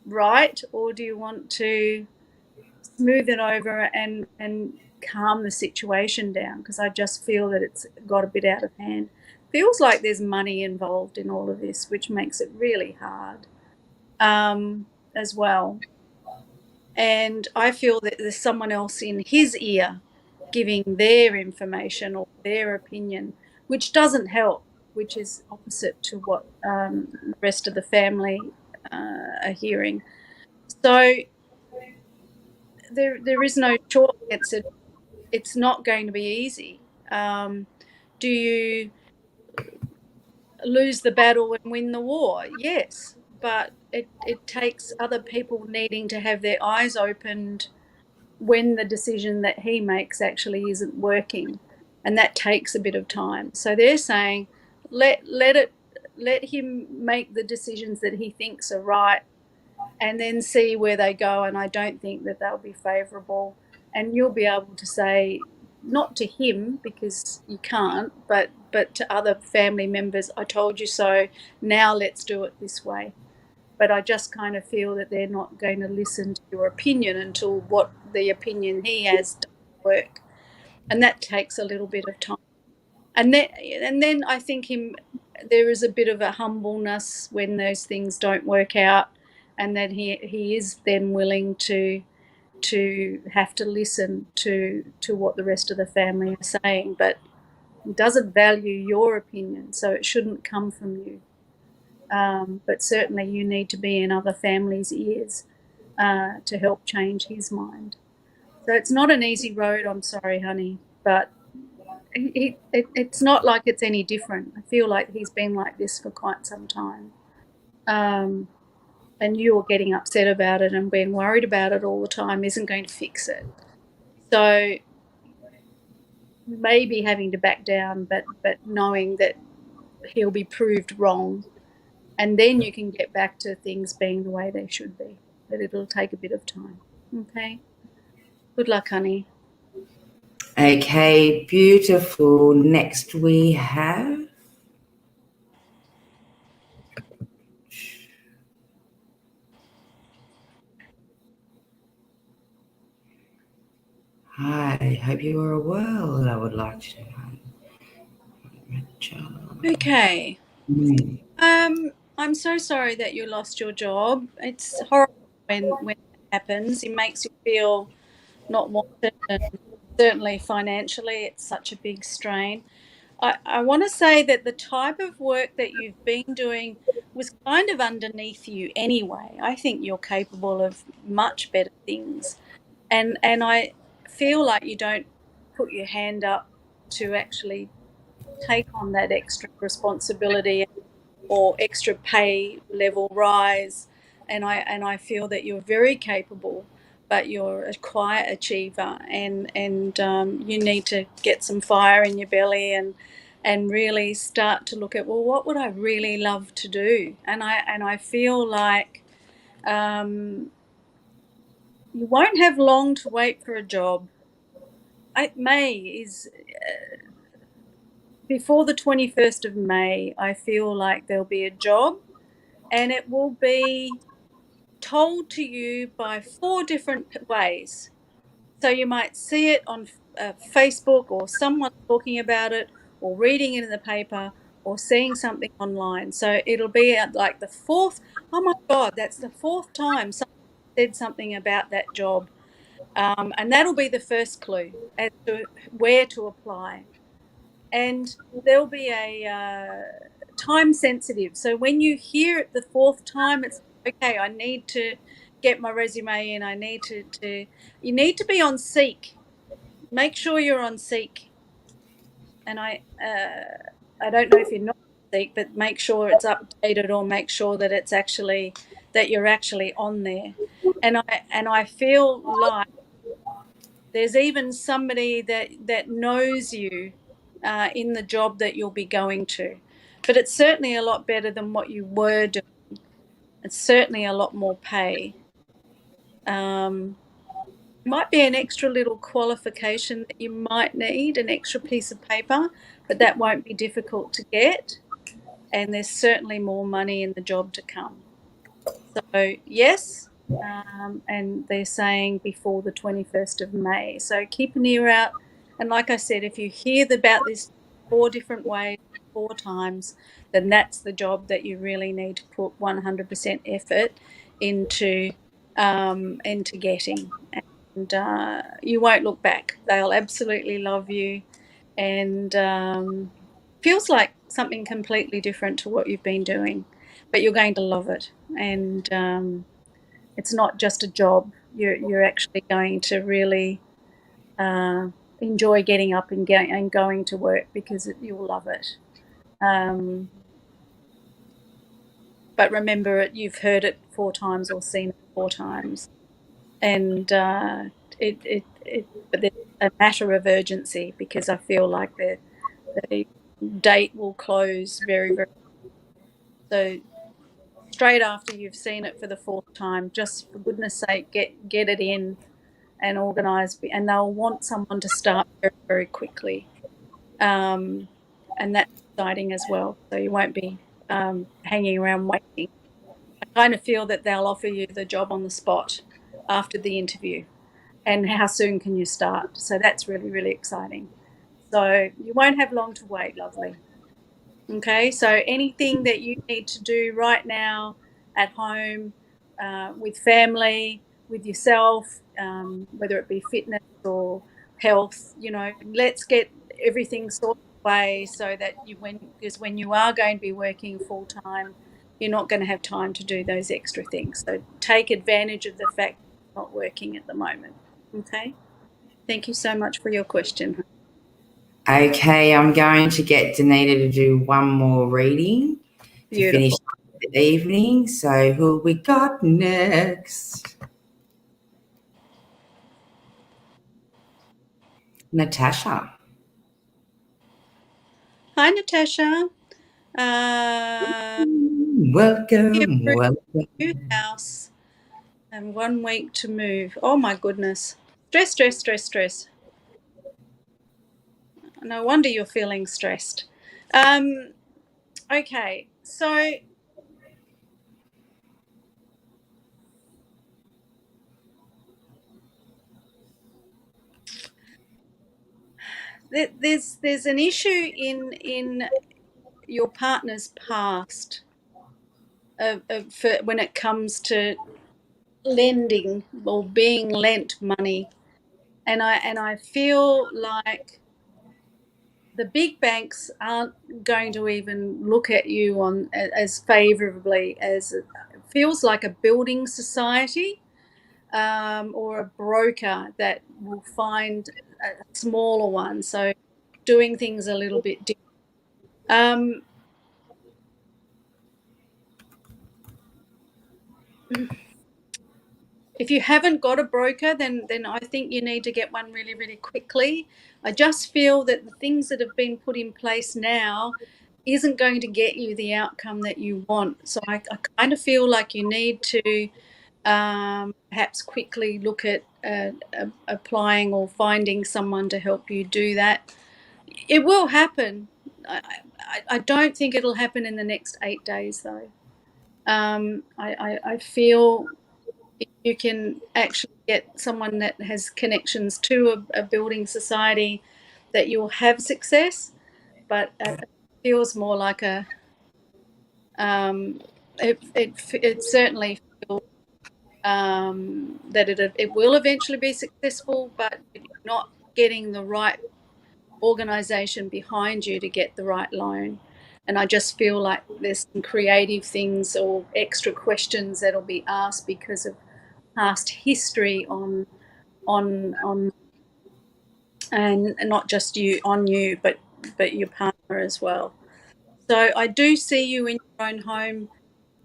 Speaker 2: right, or do you want to smooth it over and calm the situation down? Because I just feel that it's got a bit out of hand. Feels like there's money involved in all of this, which makes it really hard as well. And I feel that there's someone else in his ear giving their information or their opinion, which doesn't help, which is opposite to what the rest of the family are hearing. So there is no short answer. It's not going to be easy. Do you lose the battle and win the war? Yes, but it takes other people needing to have their eyes opened when the decision that he makes actually isn't working, and that takes a bit of time. So they're saying let him make the decisions that he thinks are right, and then see where they go. And I don't think that they'll be favorable, and you'll be able to say, not to him because you can't, but to other family members, I told you so, now let's do it this way. But I just kind of feel that they're not going to listen to your opinion until what the opinion he has doesn't work. And that takes a little bit of time. And then I think there is a bit of a humbleness when those things don't work out, and that he is then willing to have to listen to what the rest of the family are saying, but he doesn't value your opinion, so it shouldn't come from you. But certainly you need to be in other families' ears to help change his mind. So it's not an easy road, I'm sorry, honey, but it's not like it's any different. I feel like he's been like this for quite some time. And you're getting upset about it and being worried about it all the time isn't going to fix it. So maybe having to back down, but knowing that he'll be proved wrong, and then you can get back to things being the way they should be. But it'll take a bit of time. Okay. Good luck, honey.
Speaker 1: Okay, beautiful. Next we have hi, hope you are well. I would like to
Speaker 2: Okay. I'm so sorry that you lost your job. It's horrible when that happens. It makes you feel not wanted, and certainly financially it's such a big strain. I want to say that the type of work that you've been doing was kind of underneath you anyway. I think you're capable of much better things. And I feel like you don't put your hand up to actually take on that extra responsibility or extra pay level rise. And I feel that you're very capable, but you're a quiet achiever, and you need to get some fire in your belly and really start to look at, well, what would I really love to do? And I feel like you won't have long to wait for a job. May is before the 21st of May. I feel like there'll be a job, and it will be told to you by 4 different ways. So you might see it on Facebook, or someone talking about it, or reading it in the paper, or seeing something online. So it'll be at like the fourth. Oh my God, that's the 4th time someone said something about that job. And that'll be the first clue as to where to apply. And there'll be a time sensitive. So when you hear it the 4th time, it's okay. I need to get my resume in. I need to. You need to be on Seek. Make sure you're on Seek. And I don't know if you're not on Seek, but make sure it's updated, or make sure that it's actually that you're actually on there. And I feel like there's even somebody that knows you in the job that you'll be going to. But it's certainly a lot better than what you were doing. It's certainly a lot more pay. Might be an extra little qualification that you might need, an extra piece of paper, but that won't be difficult to get. And there's certainly more money in the job to come. So, yes. And they're saying before the 21st of May. So keep an ear out. And like I said, if you hear about this 4 different ways, 4 times, then that's the job that you really need to put 100% effort into getting. And you won't look back. They'll absolutely love you. And feels like something completely different to what you've been doing, but you're going to love it. And it's not just a job. You're actually going to really enjoy getting up and going to work, because you'll love it. But remember, you've heard it 4 times or seen it 4 times, and but there's a matter of urgency, because I feel like the date will close very, very. So straight after you've seen it for the 4th time, just for goodness sake, get it in and organise, and they'll want someone to start very, very quickly, and that's exciting as well. So you won't be hanging around waiting. I kind of feel that they'll offer you the job on the spot after the interview, and how soon can you start? So that's really, really exciting. So you won't have long to wait, lovely. Okay, so anything that you need to do right now at home, with family, with yourself, whether it be fitness or health, let's get everything sorted away, so that because when you are going to be working full time, you're not going to have time to do those extra things. So take advantage of the fact that you're not working at the moment. Okay, thank you so much for your question.
Speaker 1: Okay, I'm going to get Danita to do one more reading to finish the evening. So who we got next? Natasha.
Speaker 2: Hi, Natasha.
Speaker 1: Welcome.
Speaker 2: New house and 1 week to move. Oh my goodness. Stress, stress, stress, stress. No wonder you're feeling stressed. Okay, so there's an issue in your partner's past, for when it comes to lending or being lent money, and I feel like the big banks aren't going to even look at you on as favorably as it feels like a building society, or a broker that will find a smaller one. So doing things a little bit different. Um, if you haven't got a broker, then I think you need to get one really, really quickly. I just feel that the things that have been put in place now isn't going to get you the outcome that you want. So I kind of feel like you need to perhaps quickly look at applying or finding someone to help you do that. It will happen. I don't think it'll happen in the next 8 days, though. I feel if you can actually get someone that has connections to a building society, that you'll have success, but it feels more like a it certainly feels that it will eventually be successful, but if you're not getting the right organisation behind you to get the right loan. And I just feel like there's some creative things or extra questions that'll be asked because of past history on and not just you on you, but your partner as well. So I do see you in your own home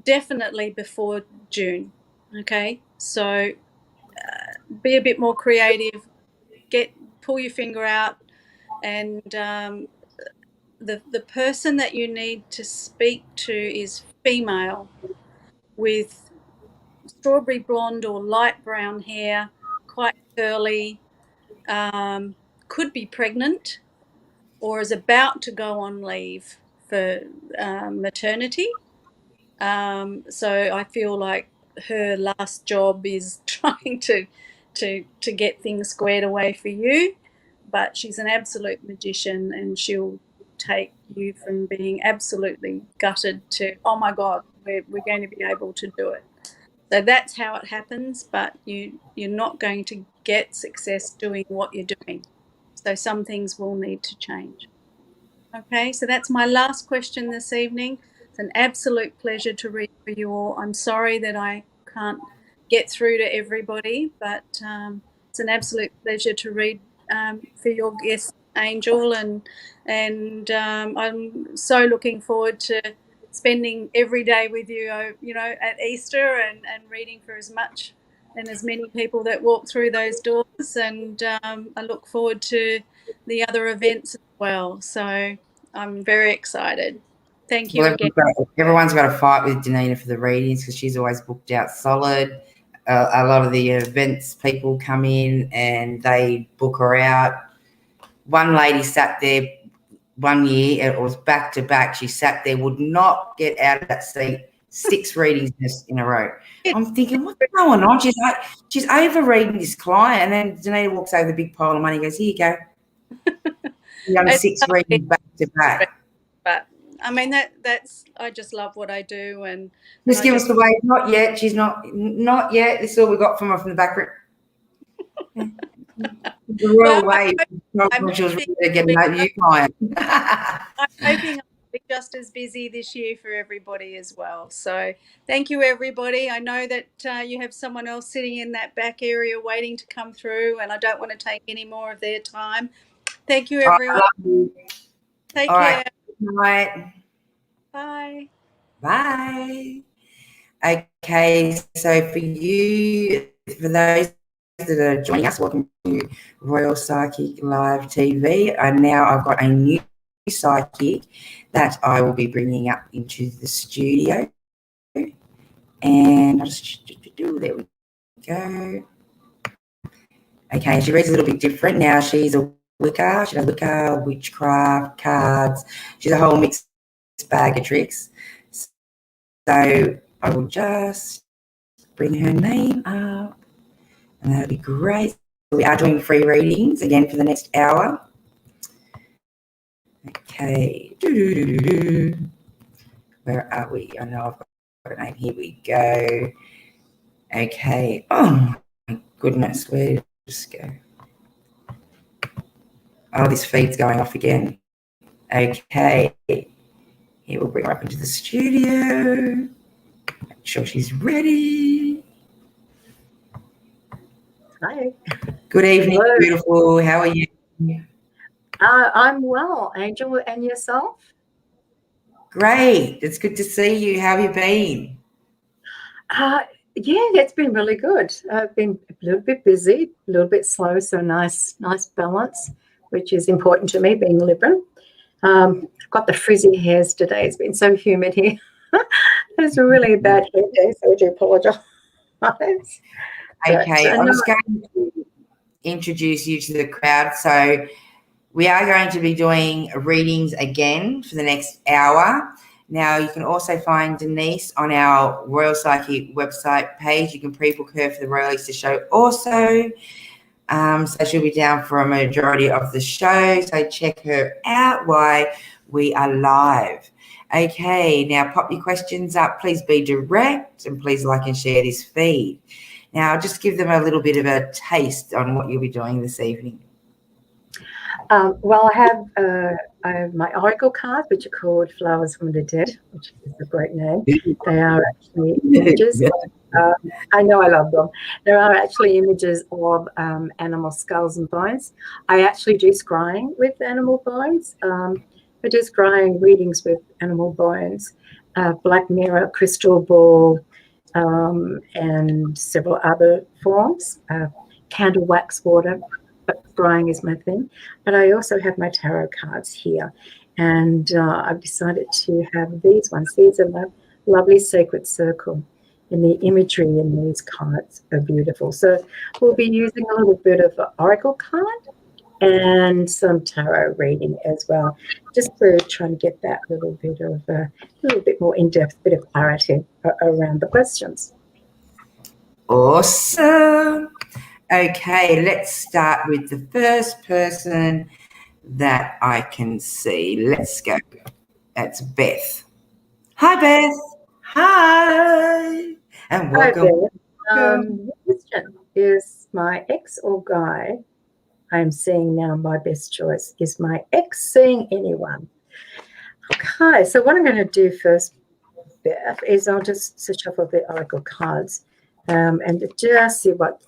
Speaker 2: definitely before June. Okay, so be a bit more creative, pull your finger out, and the person that you need to speak to is female with strawberry blonde or light brown hair, quite curly, could be pregnant or is about to go on leave for maternity. So I feel like her last job is trying to get things squared away for you, but she's an absolute magician and she'll take you from being absolutely gutted to, oh my God, we're going to be able to do it. So that's how it happens, but you're not going to get success doing what you're doing. So some things will need to change. Okay, so that's my last question this evening. It's an absolute pleasure to read for you all. I'm sorry that I can't get through to everybody, but it's an absolute pleasure to read for your guest, Angel, and I'm so looking forward to spending every day with you, you know, at Easter and reading for as much and as many people that walk through those doors. And I look forward to the other events as well. So I'm very excited. Thank you again.
Speaker 1: Everyone's got to fight with Danina for the readings because she's always booked out solid. A lot of the events people come in and they book her out. One lady sat there one year, it was back to back. She sat there, would not get out of that seat, 6 readings in a row. I'm thinking, what's going on? She's over reading this client, and then Danina walks over the big pile of money and goes, here you go. You done 6 readings back to back.
Speaker 2: But I mean that's I just love what I do, and
Speaker 1: just give us the wave. Not yet. She's not yet. This is all we got from her from the back room. The royal wave. She was ready to get a new client.
Speaker 2: I'm hoping I'll be just as busy this year for everybody as well. So thank you, everybody. I know that you have someone else sitting in that back area waiting to come through, and I don't want to take any more of their time. Thank you, everyone. Take care.
Speaker 1: Right. Good night.
Speaker 2: Bye.
Speaker 1: Bye. Okay, so for those that are joining us, welcome to Royal Psychic Live TV. I've got a new psychic that I will be bringing up into the studio. And I'll just, there we go. Okay, she reads a little bit different. Now she's a Wicca. She does Wicca, witchcraft, cards. She's a whole mixed bag of tricks. So I will just bring her name up, and that'll be great. We are doing free readings again for the next hour. Okay. Where are we? I know I've got her name. Here we go. Okay. Oh, my goodness. Where did this go? Oh, this feed's going off again. Okay. Here, we'll bring her up into the studio. Make sure she's ready.
Speaker 3: Hi.
Speaker 1: Good evening, hello. Beautiful. How are you?
Speaker 3: I'm well, Angel, and yourself?
Speaker 1: Great. It's good to see you. How have you been?
Speaker 3: Yeah, it's been really good. I've been a little bit busy, a little bit slow, so nice balance, which is important to me, being Libran. I've got the frizzy hairs today. It's been so humid here. It's really a bad hair day, so I do apologise. But,
Speaker 1: Okay, I'm
Speaker 3: no,
Speaker 1: just going to introduce you to the crowd. So we are going to be doing readings again for the next hour. Now, you can also find Denice on our Royal Psyche website page. You can pre-book her for the Royal Easter show also. So she'll be down for a majority of the show. So check her out while we are live. Okay, now pop your questions up. Please be direct and please like and share this feed. Now, just give them a little bit of a taste on what you'll be doing this evening.
Speaker 3: Well, I have my oracle cards, which are called Flowers from the Dead, which is a great name. They are actually images. I know I love them. There are actually images of animal skulls and bones. I actually do scrying with animal bones. I do scrying readings with animal bones, black mirror, crystal ball, and several other forms. Candle wax water. But scrying is my thing. But I also have my tarot cards here. And I've decided to have these ones. These are my lovely sacred circle. And the imagery in these cards are beautiful. So we'll be using a little bit of an oracle card and some tarot reading as well, just to try and get that little bit more in-depth, bit of clarity around the questions.
Speaker 1: Awesome. Okay, let's start with the first person that I can see. Let's go. That's Beth. Hi, Beth. Hi. And welcome.
Speaker 3: Hi, Beth. The question is, my ex or guy I'm seeing now, my best choice? Is my ex seeing anyone? Okay, so what I'm going to do first, Beth, is I'll just shuffle the oracle cards and just see what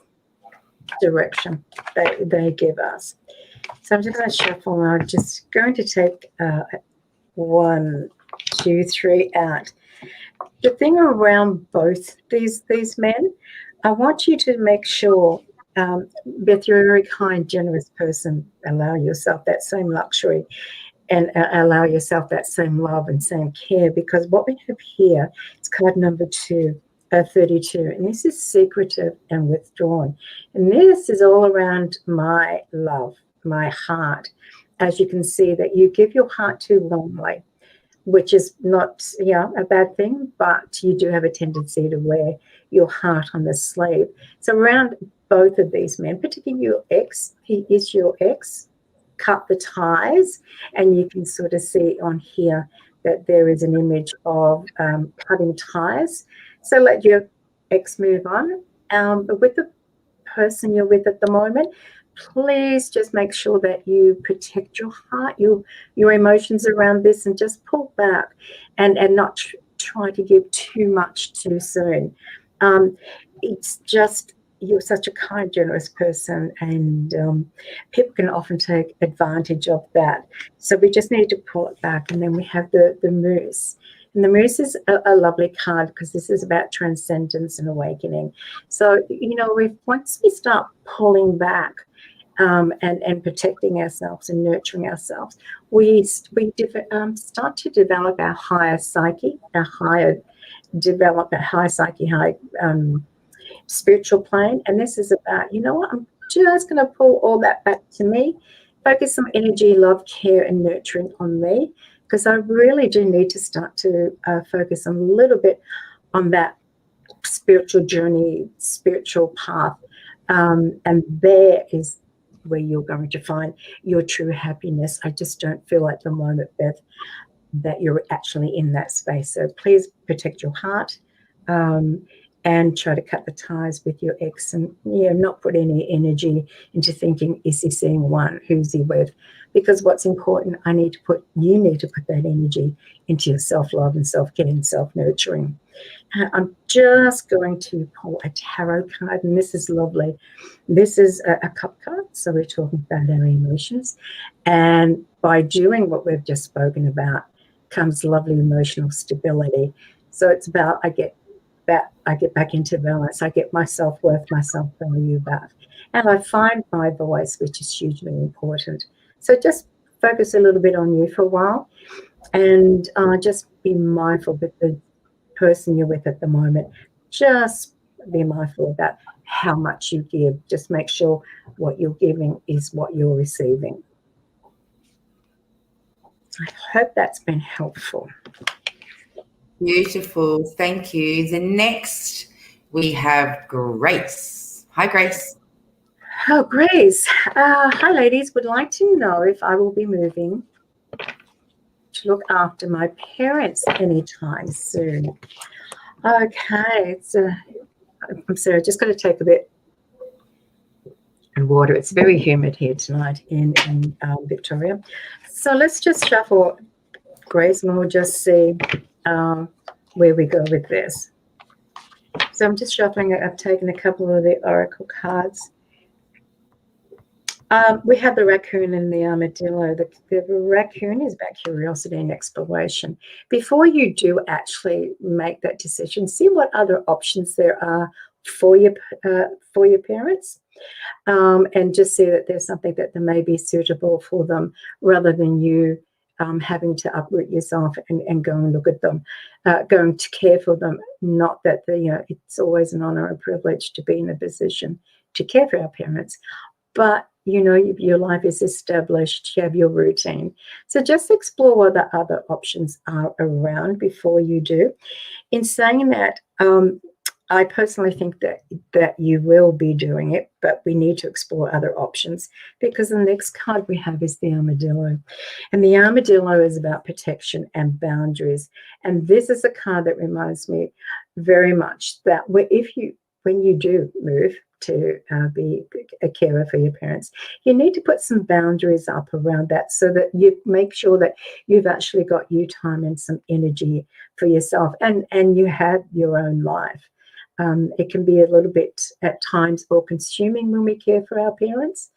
Speaker 3: direction they give us. So I'm just going to shuffle, and I'm just going to take 1, 2, 3 out. The thing around both these men, I want you to make sure, Beth, you're a very kind, generous person. Allow yourself that same luxury and allow yourself that same love and same care, because what we have here is card number 2. 32, and this is secretive and withdrawn, and this is all around my love, my heart. As you can see, that you give your heart too lonely, which is not a bad thing, but you do have a tendency to wear your heart on the sleeve. So around both of these men, particularly your ex, he is your ex, cut the ties, and you can sort of see on here that there is an image of cutting ties. So let your ex move on. But with the person you're with at the moment, please just make sure that you protect your heart, your emotions around this, and just pull back and not try to give too much too soon. It's just, you're such a kind, generous person, and people can often take advantage of that. So we just need to pull it back. And then we have the Moose. And the Moose is a lovely card, because this is about transcendence and awakening. So, once we start pulling back and protecting ourselves and nurturing ourselves, we start to develop our higher psyche, high psyche, high spiritual plane. And this is about, I'm just going to pull all that back to me, focus some energy, love, care, and nurturing on me, because I really do need to start to focus a little bit on that spiritual journey, spiritual path. And there is where you're going to find your true happiness. I just don't feel at the moment, Beth, that you're actually in that space. So please protect your heart and try to cut the ties with your ex, and not put any energy into thinking, is he seeing one? Who's he with? Because what's important, you need to put that energy into your self-love and self-care and self-nurturing. I'm just going to pull a tarot card, and this is lovely. This is a cup card, so we're talking about our emotions. And by doing what we've just spoken about comes lovely emotional stability. So it's about, I get back into balance. I get my self-worth, my self-value back. And I find my voice, which is hugely important. So just focus a little bit on you for a while, and just be mindful with the person you're with at the moment. Just be mindful about how much you give. Just make sure what you're giving is what you're receiving. I hope that's been helpful.
Speaker 1: Beautiful. Thank you. The next we have Grace. Hi, Grace.
Speaker 3: Oh, Grace. Hi, ladies. Would like to know if I will be moving to look after my parents anytime soon. Okay. I'm sorry. I just got to take a bit and water. It's very humid here tonight in Victoria. So let's just shuffle, Grace, and we'll just see where we go with this. So I'm just shuffling. I've taken a couple of the oracle cards. We have the raccoon and the armadillo. The raccoon is about curiosity and exploration. Before you do actually make that decision, see what other options there are for your parents. And just see that there's something that may be suitable for them, rather than you having to uproot yourself and go and look at them, going to care for them. Not that it's always an honor and privilege to be in a position to care for our parents, but your life is established, you have your routine. So just explore what the other options are around before you do. In saying that, I personally think that you will be doing it, but we need to explore other options, because the next card we have is the armadillo. And the armadillo is about protection and boundaries. And this is a card that reminds me very much that when you do move to be a carer for your parents, you need to put some boundaries up around that, so that you make sure that you've actually got you time and some energy for yourself, and you have your own life. It can be a little bit at times all-consuming when we care for our parents,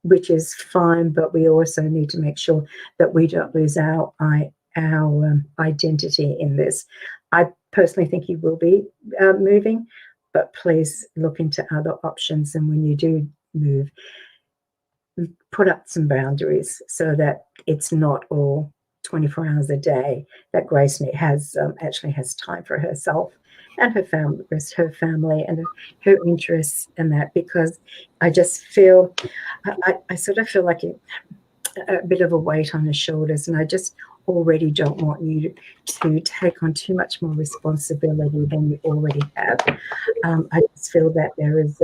Speaker 3: which is fine, but we also need to make sure that we don't lose our identity in this. I personally think you will be moving, but please look into other options. And when you do move, put up some boundaries so that it's not all 24 hours a day, that Grace actually has time for herself and her family and her interests in that, because I just feel, I sort of feel like a bit of a weight on the shoulders, and I just already don't want you to take on too much more responsibility than you already have. I just feel that there is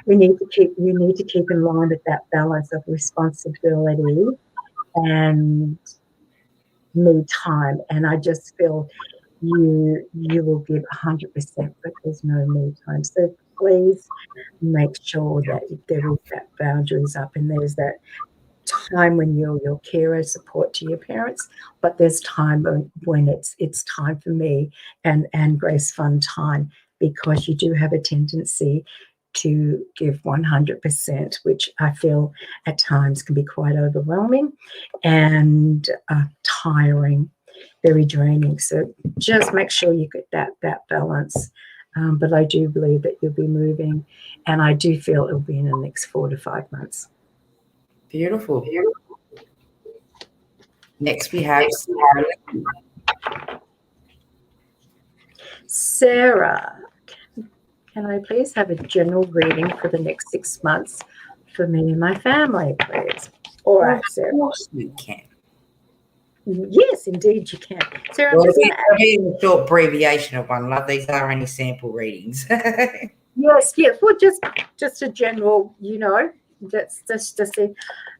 Speaker 3: you need to keep in line with that balance of responsibility and me time. And I just feel you will give 100%, but there's no me time. So please make sure that there is that boundaries up, and there's that time when you're your carer, support to your parents, but there's time when it's time for me and Grace fun time, because you do have a tendency to give 100%, which I feel at times can be quite overwhelming and tiring, very draining. So just make sure you get that balance. But I do believe that you'll be moving, and I do feel it'll be in the next 4 to 5 months.
Speaker 1: Beautiful. Next we have Sarah.
Speaker 3: Sarah, can I please have a general reading for the next 6 months for me and my family, please? All right, Sarah.
Speaker 1: Of course you can.
Speaker 3: Yes, indeed you can. Sarah,
Speaker 1: Well,
Speaker 3: I'm just going to add
Speaker 1: a short abbreviation of one, love. These are only sample readings.
Speaker 3: Yes. Well, just a general, that's just it.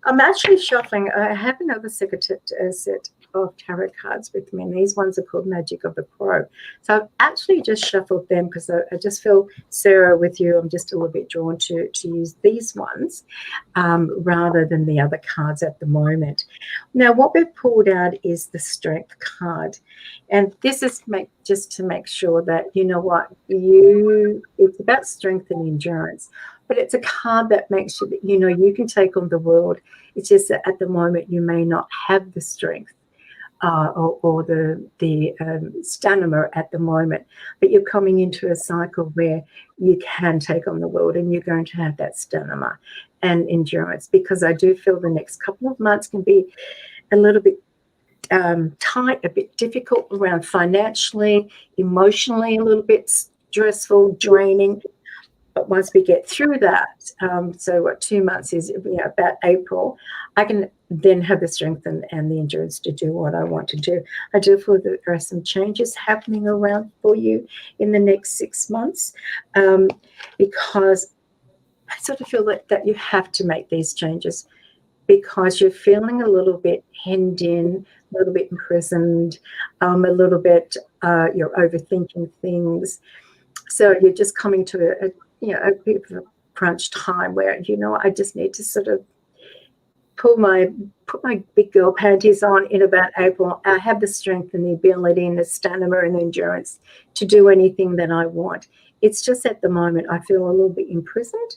Speaker 3: I'm actually shuffling. I have another set of tarot cards with me, and these ones are called Magic of the Crow. So I've actually just shuffled them because I just feel, Sarah, with you, I'm just a little bit drawn to use these ones rather than the other cards at the moment. Now, what we've pulled out is the Strength card. And this is just to make sure that, it's about strength and endurance, but it's a card that makes sure that, you can take on the world. It's just that at the moment you may not have the strength or the stamina at the moment, but you're coming into a cycle where you can take on the world, and you're going to have that stamina and endurance, because I do feel the next couple of months can be a little bit tight, a bit difficult around financially, emotionally, a little bit stressful, draining. But once we get through that, so what 2 months is, about April, I can then have the strength and the endurance to do what I want to do. I do feel that there are some changes happening around for you in the next 6 months, because I sort of feel that you have to make these changes because you're feeling a little bit hemmed in, a little bit imprisoned, a little bit you're overthinking things. So you're just coming to a bit of a crunch time where, I just need to sort of put my big girl panties on in about April. I have the strength and the ability and the stamina and the endurance to do anything that I want. It's just at the moment I feel a little bit imprisoned.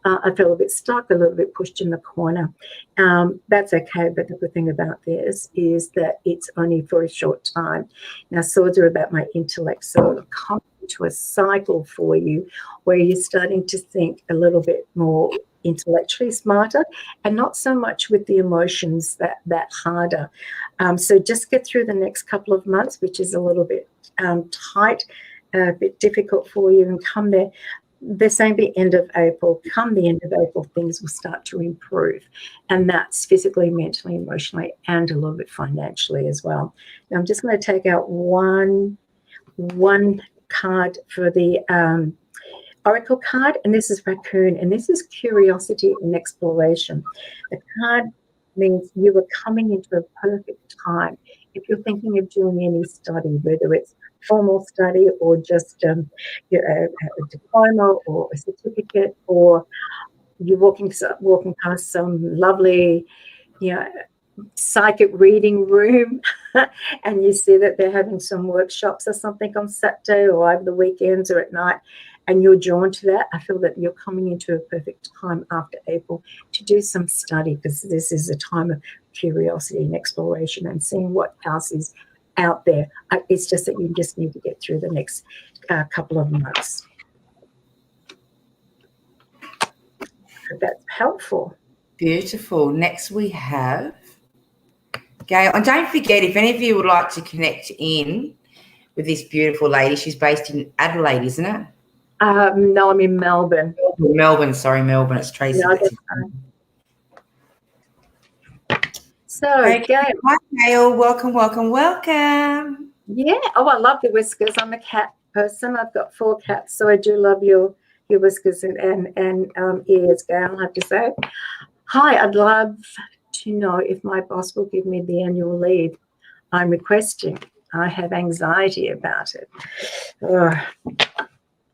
Speaker 3: I feel a bit stuck, a little bit pushed in the corner. That's okay, but the good thing about this is that it's only for a short time. Now, swords are about my intellect, so it'll come into a cycle for you where you're starting to think a little bit more intellectually smarter and not so much with the emotions that harder. So just get through the next couple of months, which is a little bit tight, a bit difficult for you, and come there. They're saying the end of April, come the end of April, things will start to improve. And that's physically, mentally, emotionally, and a little bit financially as well. Now, I'm just going to take out one card for the Oracle card, and this is Raccoon, and this is curiosity and exploration. The card means you are coming into a perfect time. If you're thinking of doing any study, whether it's formal study or just a diploma or a certificate, or you're walking past some lovely, psychic reading room and you see that they're having some workshops or something on Saturday or over the weekends or at night, and you're drawn to that, I feel that you're coming into a perfect time after April to do some study, because this is a time of curiosity and exploration and seeing what else is out there. It's just that you just need to get through the next couple of months. That's helpful.
Speaker 1: Beautiful. Next we have Gail. And don't forget, if any of you would like to connect in with this beautiful lady, she's based in Adelaide, isn't it?
Speaker 3: No, I'm in Melbourne.
Speaker 1: Melbourne. It's Tracy.
Speaker 3: No, so,
Speaker 1: okay.
Speaker 3: Gail.
Speaker 1: Hi, Gail. Welcome.
Speaker 3: Yeah. Oh, I love the whiskers. I'm a cat person. I've got 4 cats, so I do love your whiskers and ears, Gail, I have to say. Hi, I'd love to know if my boss will give me the annual leave I'm requesting. I have anxiety about it.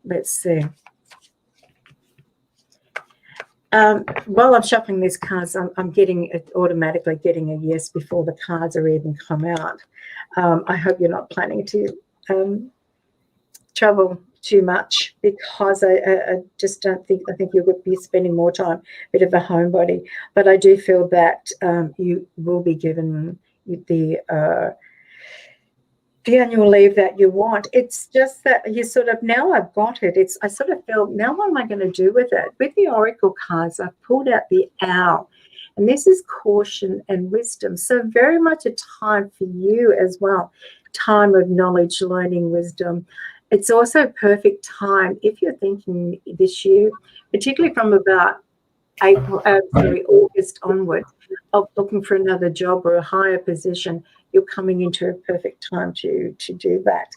Speaker 3: Let's see. While I'm shuffling these cards, I'm automatically getting a yes before the cards are even come out. I hope you're not planning to travel too much, because I just don't think, I think you would be spending more time, a bit of a homebody. But I do feel that you will be given the annual leave that you want. It's just that you sort of, now I've got it. I sort of feel, now what am I going to do with it? With the Oracle cards, I've pulled out the Owl, and this is caution and wisdom. So very much a time for you as well, time of knowledge, learning, wisdom. It's also a perfect time if you're thinking this year, particularly from about August onwards, of looking for another job or a higher position. You're coming into a perfect time to do that.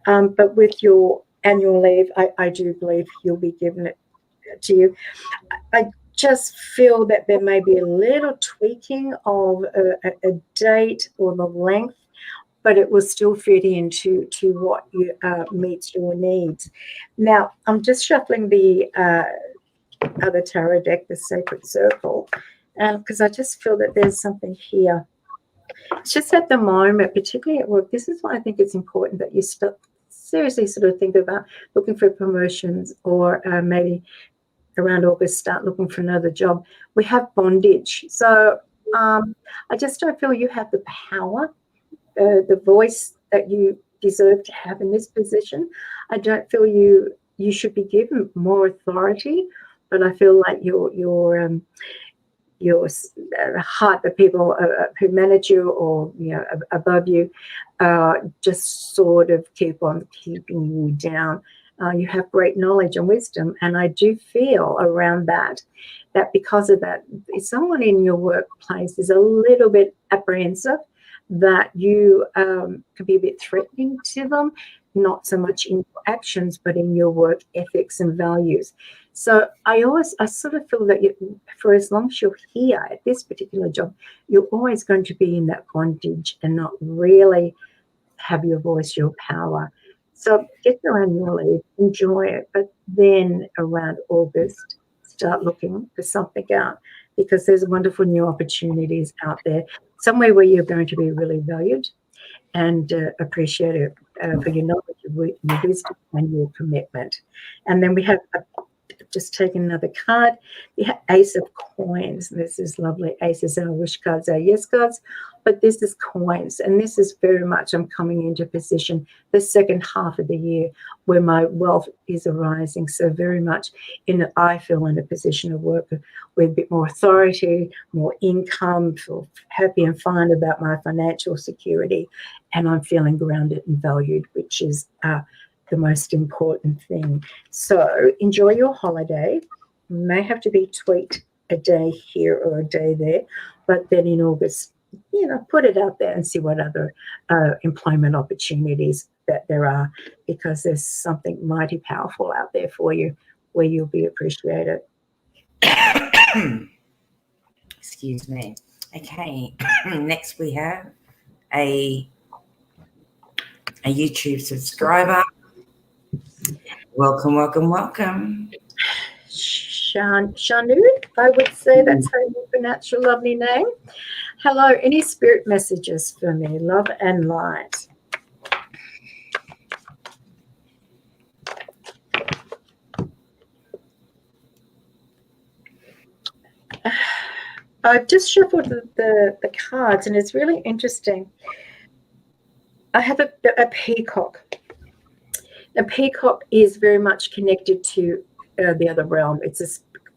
Speaker 3: But with your annual leave, I do believe you'll be given it to you. I just feel that there may be a little tweaking of a date or the length, but it will still fit into what you meets your needs. Now, I'm just shuffling the other tarot deck, the Sacred Circle, because I just feel that there's something here. It's just at the moment, particularly at work, this is why I think it's important that you seriously sort of think about looking for promotions, or maybe around August start looking for another job. We have bondage. So I just don't feel you have the power, the voice that you deserve to have in this position. I don't feel you should be given more authority, but I feel like you're your heart, the people who manage you or above you, just sort of keep on keeping you down. You have great knowledge and wisdom, and I do feel around that because of that, if someone in your workplace is a little bit apprehensive, that you could be a bit threatening to them, not so much in your actions, but in your work ethics and values. So I sort of feel that for as long as you're here at this particular job, you're always going to be in that bondage and not really have your voice, your power. So get your annual leave, enjoy it, but then around August, start looking for something out, because there's wonderful new opportunities out there, somewhere where you're going to be really valued and appreciated for your knowledge, your wisdom, and your commitment. And then we have just taking another card. We have Ace of Coins. This is lovely. Aces are wish cards, are yes cards, but this is coins. And this is very much, I'm coming into position the second half of the year where my wealth is arising. So very much I feel in a position of work with a bit more authority, more income, feel happy and fine about my financial security. And I'm feeling grounded and valued, which is the most important thing. So enjoy your holiday. May have to be tweaked a day here or a day there, but then in August, put it out there and see what other employment opportunities that there are, because there's something mighty powerful out there for you where you'll be appreciated.
Speaker 1: Excuse me. Okay, next we have a YouTube subscriber. Welcome, welcome, welcome.
Speaker 3: Shanu, I would say that's how you pronounce your lovely name. Hello, any spirit messages for me? Love and light. I've just shuffled the cards, and it's really interesting. I have a peacock. The peacock is very much connected to the other realm. It's a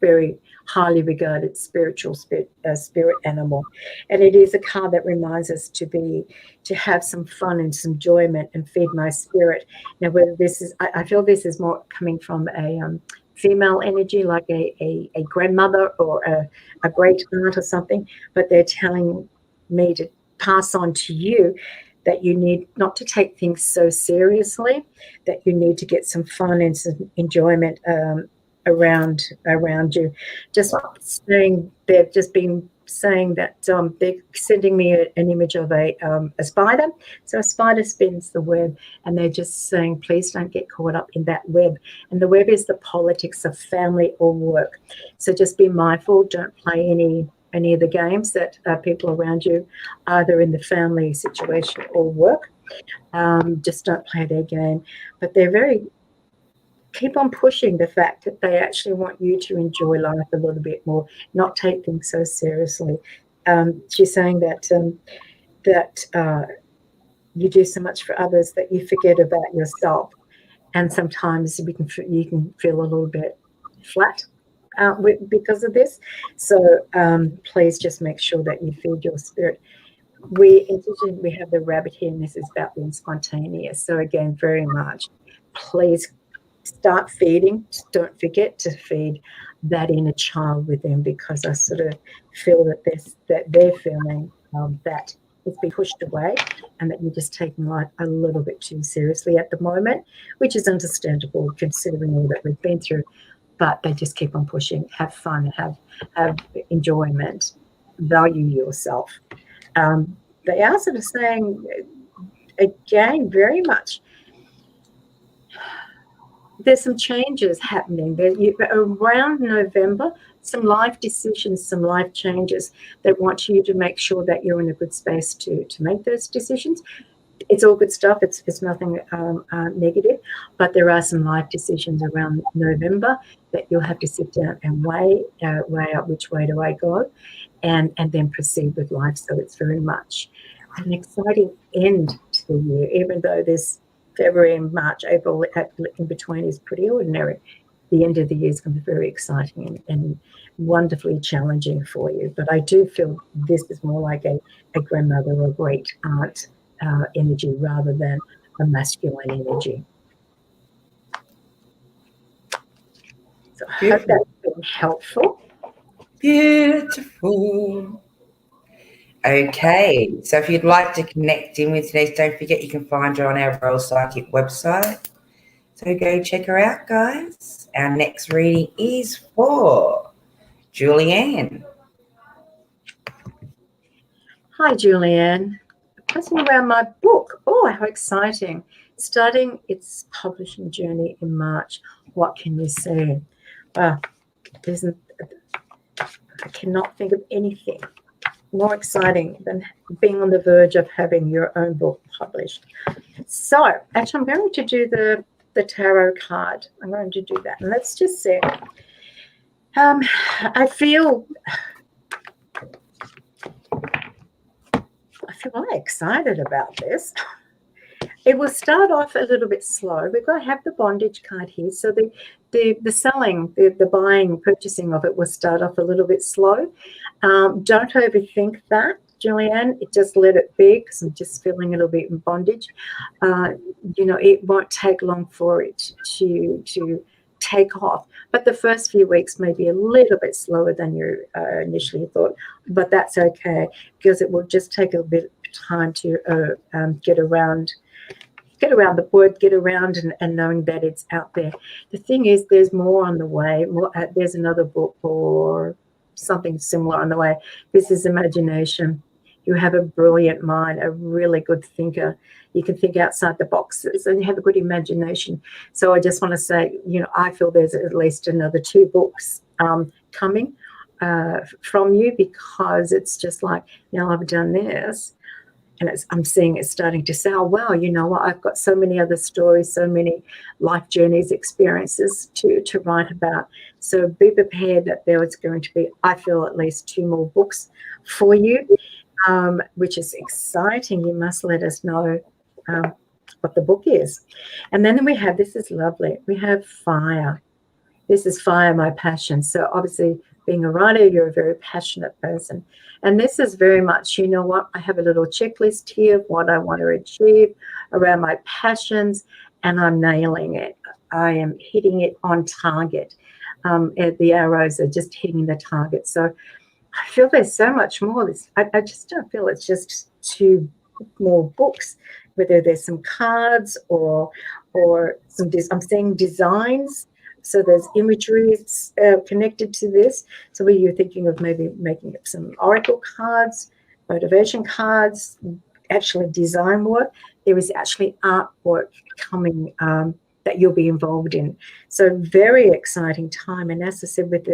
Speaker 3: very highly regarded spirit animal, and it is a card that reminds us to have some fun and some enjoyment and feed my spirit. Now, whether this is, I feel this is more coming from a female energy, like a grandmother or a great aunt or something, but they're telling me to pass on to you that you need not to take things so seriously, that you need to get some fun and some enjoyment around you. Just saying, they've just been saying that they're sending me an image of a spider. So a spider spins the web, and they're just saying, please don't get caught up in that web. And the web is the politics of family or work. So just be mindful, don't play any of the games that people around you, either in the family situation or work. Just don't play their game. But they're keep on pushing the fact that they actually want you to enjoy life a little bit more, not take things so seriously. She's saying that you do so much for others that you forget about yourself, and sometimes you can feel a little bit flat because of this. So please just make sure that you feed your spirit. We have the rabbit here, and this is about being spontaneous. So again, very much, please start feeding. Don't forget to feed that inner child within, because I sort of feel that they're feeling that it's been pushed away, and that you're just taking life a little bit too seriously at the moment, which is understandable considering all that we've been through. But they just keep on pushing. Have fun, have enjoyment, value yourself. They are sort of saying, again, very much, there's some changes happening. Around November, some life decisions, some life changes that want you to make sure that you're in a good space to make those decisions. It's all good stuff. It's nothing negative, but there are some life decisions around November that you'll have to sit down and weigh out which way do I go, and then proceed with life. So it's very much an exciting end to the year, even though this February and March, April in between is pretty ordinary. the end of the year is going to be very exciting and wonderfully challenging for you. But I do feel this is more like a grandmother or great aunt energy rather than a masculine energy. So I hope that's been helpful.
Speaker 1: Beautiful. Okay, so if you'd like to connect in with Denice, don't forget you can find her on our Royal Psychic website. So go check her out, guys. Our next reading is for Julianne.
Speaker 3: Hi, Julianne. Passing around my book. Oh, how exciting. Starting its publishing journey in March. What can you say? Well, I cannot think of anything more exciting than being on the verge of having your own book published. So, actually, I'm going to do the tarot card. I'm going to do that. And let's just see. I feel really excited about this. It will start off a little bit slow. We've got to have the bondage card here. So the selling, the buying, purchasing of it will start off a little bit slow. Don't overthink that, Julianne. Just let it be, because I'm just feeling a little bit in bondage. It won't take long for it to take off. But the first few weeks may be a little bit slower than you initially thought. But that's okay, because it will just take a bit of time to get around the word, get around and knowing that it's out there. The thing is, there's more on the way. There's another book or something similar on the way. This is imagination. You have a brilliant mind, a really good thinker. You can think outside the boxes and you have a good imagination. So I just want to say, I feel there's at least another 2 books coming from you, because it's just like, now I've done this. And I'm seeing it starting to say, oh, wow, you know what? I've got so many other stories, so many life journeys, experiences to write about. So be prepared that there is going to be, I feel, at least 2 more books for you, which is exciting. You must let us know what the book is. And then we have, this is lovely, we have fire. This is fire, my passion. So obviously, being a writer, you're a very passionate person. And this is very much, you know what, I have a little checklist here of what I want to achieve around my passions, and I'm nailing it. I am hitting it on target. The arrows are just hitting the target. So I feel there's so much more. I just don't feel it's just 2 more books, whether there's some cards or some, I'm seeing designs. So there's imagery connected to this. So were you thinking of maybe making up some oracle cards, motivation cards, actually design work? There is actually artwork coming that you'll be involved in. So very exciting time. And as I said, with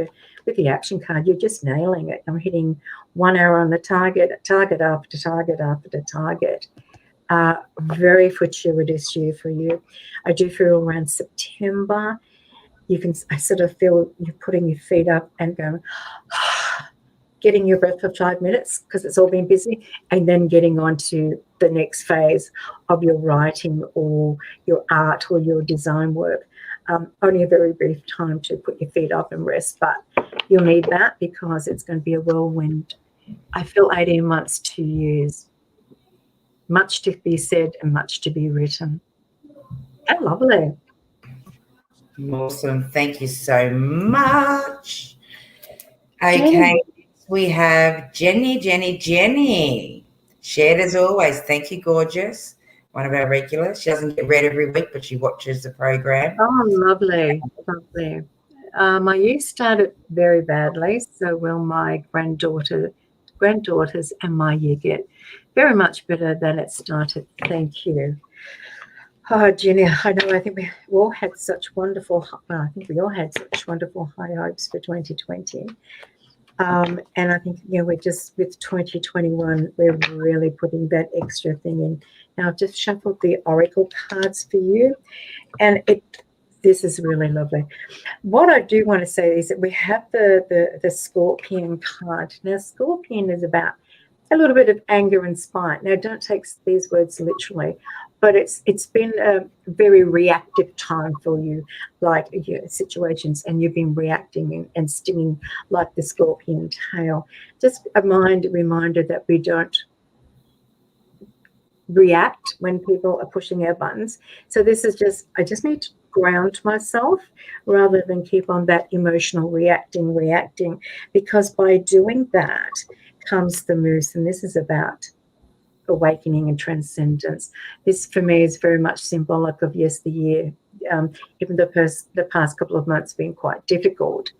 Speaker 3: the action card, you're just nailing it. I'm hitting 1 arrow on the target after target after target. Very fortuitous year for you. I do feel around September, I sort of feel you're putting your feet up and going, getting your breath for 5 minutes, because it's all been busy, and then getting on to the next phase of your writing or your art or your design work. Only a very brief time to put your feet up and rest, but you'll need that, because it's going to be a whirlwind. I feel 18 months, 2 years. Much to be said and much to be written. How lovely.
Speaker 1: Awesome. Thank you so much. Okay, we have Jenny. Shared as always. Thank you, gorgeous. One of our regulars. She doesn't get read every week, but she watches the program.
Speaker 3: Oh, lovely. My year started very badly, so will my granddaughter granddaughters and my year get very much better than it started. Thank you. Oh, Jenny, I know, I think we all had such wonderful, high hopes for 2020. And I think, we're just with 2021, we're really putting that extra thing in. Now, I've just shuffled the oracle cards for you, and this is really lovely. What I do want to say is that we have the Scorpion card. Now, Scorpion is about a little bit of anger and spite. Now, don't take these words literally, but it's been a very reactive time for you, like situations, and you've been reacting and stinging like the scorpion tail. Just a reminder that we don't react when people are pushing our buttons. So this is just, I just need to ground myself rather than keep on that emotional reacting, because by doing that comes the moose, and this is about awakening and transcendence. This for me is very much symbolic of yesteryear. Even the past couple of months been quite difficult,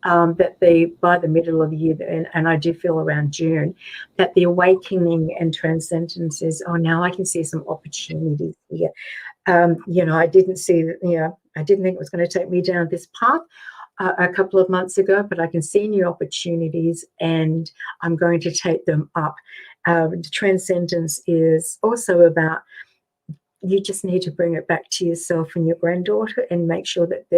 Speaker 3: that by the middle of the year, and I do feel around June, that the awakening and transcendence is, oh, now I can see some opportunities here. I didn't see, I didn't think it was going to take me down this path a couple of months ago, but I can see new opportunities and I'm going to take them up. The transcendence is also about, you just need to bring it back to yourself and your granddaughter and make sure that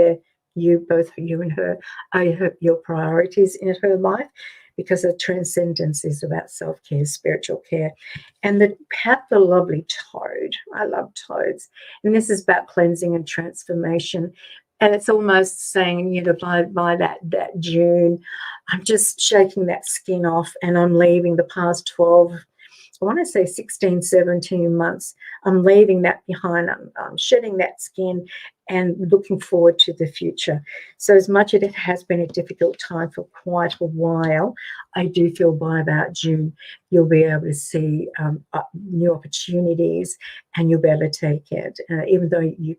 Speaker 3: both you and her are your priorities in her life, because the transcendence is about self-care, spiritual care. And the lovely toad, I love toads, and this is about cleansing and transformation. And it's almost saying, by that June, I'm just shaking that skin off and I'm leaving the past 12, I want to say 16, 17 months. I'm leaving that behind. I'm shedding that skin and looking forward to the future. So as much as it has been a difficult time for quite a while, I do feel by about June, you'll be able to see new opportunities and you'll be able to take it. Even though you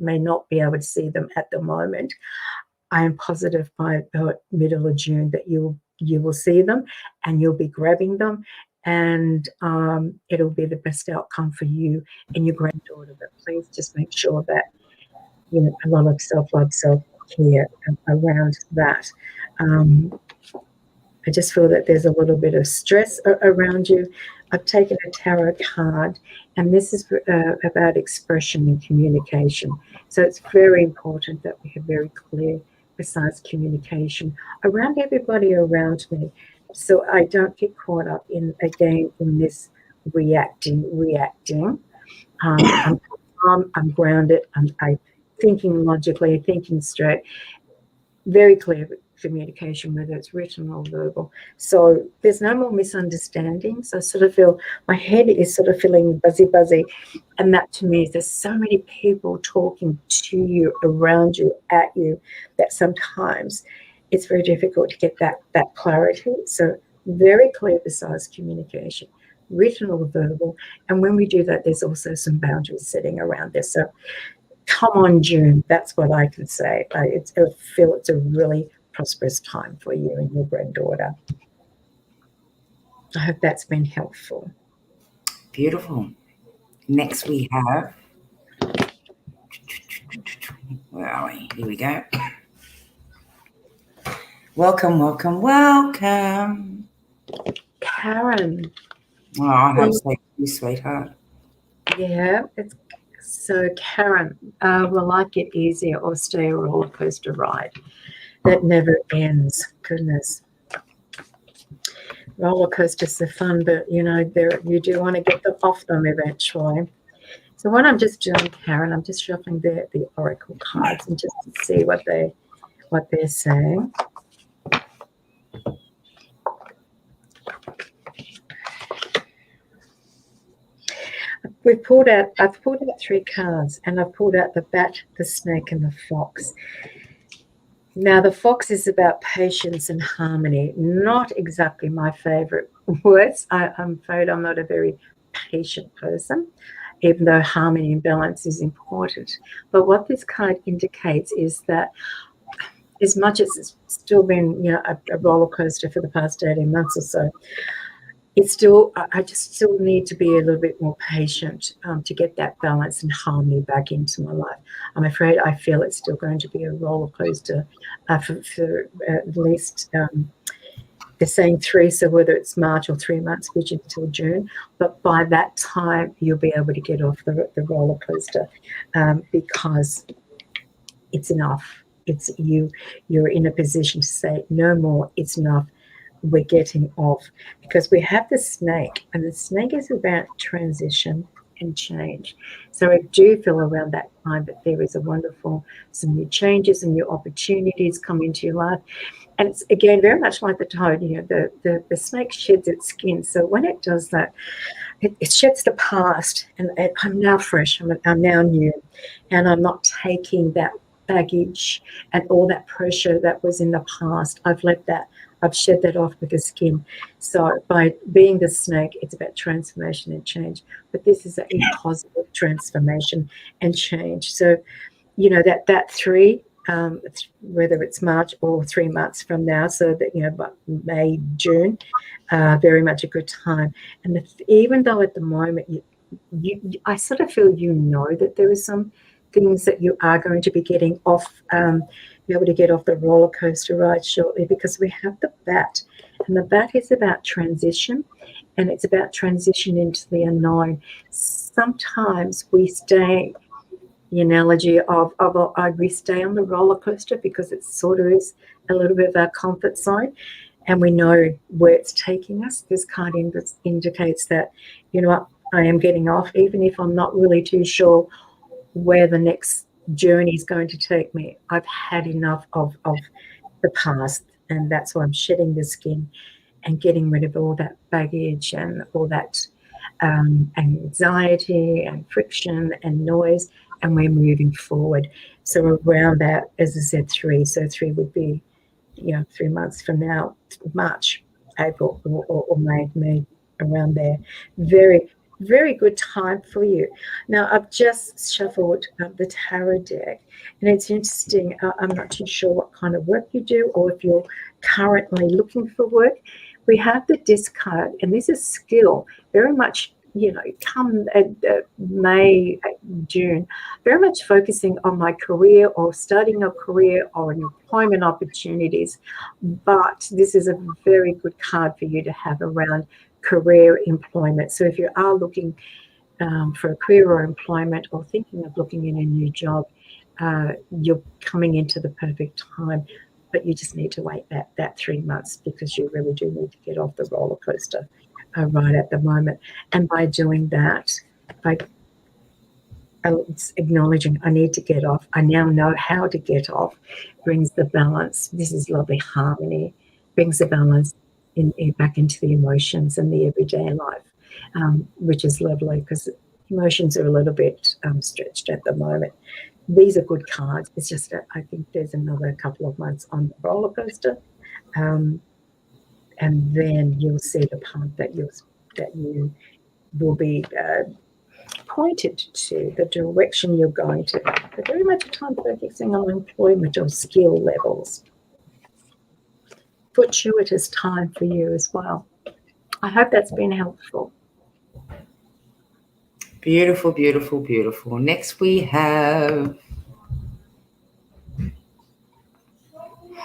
Speaker 3: may not be able to see them at the moment, I am positive by about middle of June that you will see them and you'll be grabbing them, and it'll be the best outcome for you and your granddaughter. But please just make sure that a lot of self-love, self-care around that. I just feel that there's a little bit of stress around you. I've taken a tarot card, and this is about expression and communication. So it's very important that we have very clear, precise communication around everybody around me, so I don't get caught up in this reacting. I'm calm, I'm grounded, I'm thinking logically, thinking straight, very clear communication, whether it's written or verbal. So there's no more misunderstandings. I sort of feel my head is sort of feeling buzzy, and that to me is there's so many people talking to you, around you, at you, that sometimes it's very difficult to get that clarity. So very clear, precise communication, written or verbal. And when we do that, there's also some boundaries setting around this. So come on, June, that's what I can say. I feel it's a really prosperous time for you and your granddaughter. I hope that's been helpful.
Speaker 1: Beautiful. Next we have, where are we? Here we go. Welcome.
Speaker 3: Karen.
Speaker 1: Oh, I hope so, you sweetheart.
Speaker 3: Yeah, so Karen, will life get easier or stay a roller coaster ride that never ends? Goodness. Roller coasters are fun, but you do want to get off them eventually. So what I'm just doing, Karen, I'm just shuffling the oracle cards and just to see what they're saying. I've pulled out 3 cards, and I've pulled out the bat, the snake, and the fox. Now, the fox is about patience and harmony. Not exactly my favorite words. I'm afraid I'm not a very patient person, even though harmony and balance is important. But what this card indicates is that as much as it's still been, a roller coaster for the past 18 months or so, I just still need to be a little bit more patient to get that balance and harmony back into my life. I'm afraid I feel it's still going to be a roller coaster for at least, they're saying 3, so whether it's March or 3 months, which is until June. But by that time, you'll be able to get off the roller coaster because it's enough. It's you're in a position to say, no more, it's enough. we're getting off, because we have the snake, and the snake is about transition and change. So I do feel around that time that there is some new changes and new opportunities come into your life. And it's, again, very much like the toad, the snake sheds its skin. So when it does that, it sheds the past, and I'm now fresh, I'm now new, and I'm not taking that baggage and all that pressure that was in the past. I've shed that off with the skin. So by being the snake, it's about transformation and change. But this is a positive transformation and change. So, that 3, whether it's March or 3 months from now, so that, but May, June, very much a good time. And even though at the moment I sort of feel that there is some things that you are going to be getting off, be able to get off the roller coaster ride shortly, because we have the bat, and the bat is about transition, and it's about transition into the unknown. Sometimes we stay, the analogy of we stay on the roller coaster because it sort of is a little bit of our comfort zone, and we know where it's taking us. This card indicates that, what, I am getting off, even if I'm not really too sure where the next journey is going to take me. I've had enough of the past, and that's why I'm shedding the skin and getting rid of all that baggage and all that anxiety and friction and noise, and we're moving forward. So around that, as I said, 3. So 3 would be, 3 months from now, March, April, or May, around there. Very, very good time for you. Now, I've just shuffled the tarot deck, and it's interesting. I'm not too sure what kind of work you do, or if you're currently looking for work. We have the discard, and this is skill, very much, come May, June, very much focusing on my career, or starting a career, or employment opportunities. But this is a very good card for you to have around career employment. So if you are looking for a career or employment, or thinking of looking in a new job, you're coming into the perfect time. But you just need to wait that 3 months, because you really do need to get off the roller coaster right at the moment. And by doing that, it's acknowledging I need to get off. I now know how to get off. Brings the balance. This is lovely harmony. Brings the balance back into the emotions and the everyday life, which is lovely, because emotions are a little bit stretched at the moment. These are good cards. It's just that I think there's another couple of months on the roller coaster, and then you'll see the path that you will be pointed to, the direction you're going to. But very much a time focusing on employment or skill levels. Fortuitous time for you as well. I hope that's been helpful.
Speaker 1: Beautiful, beautiful, beautiful. Next we have,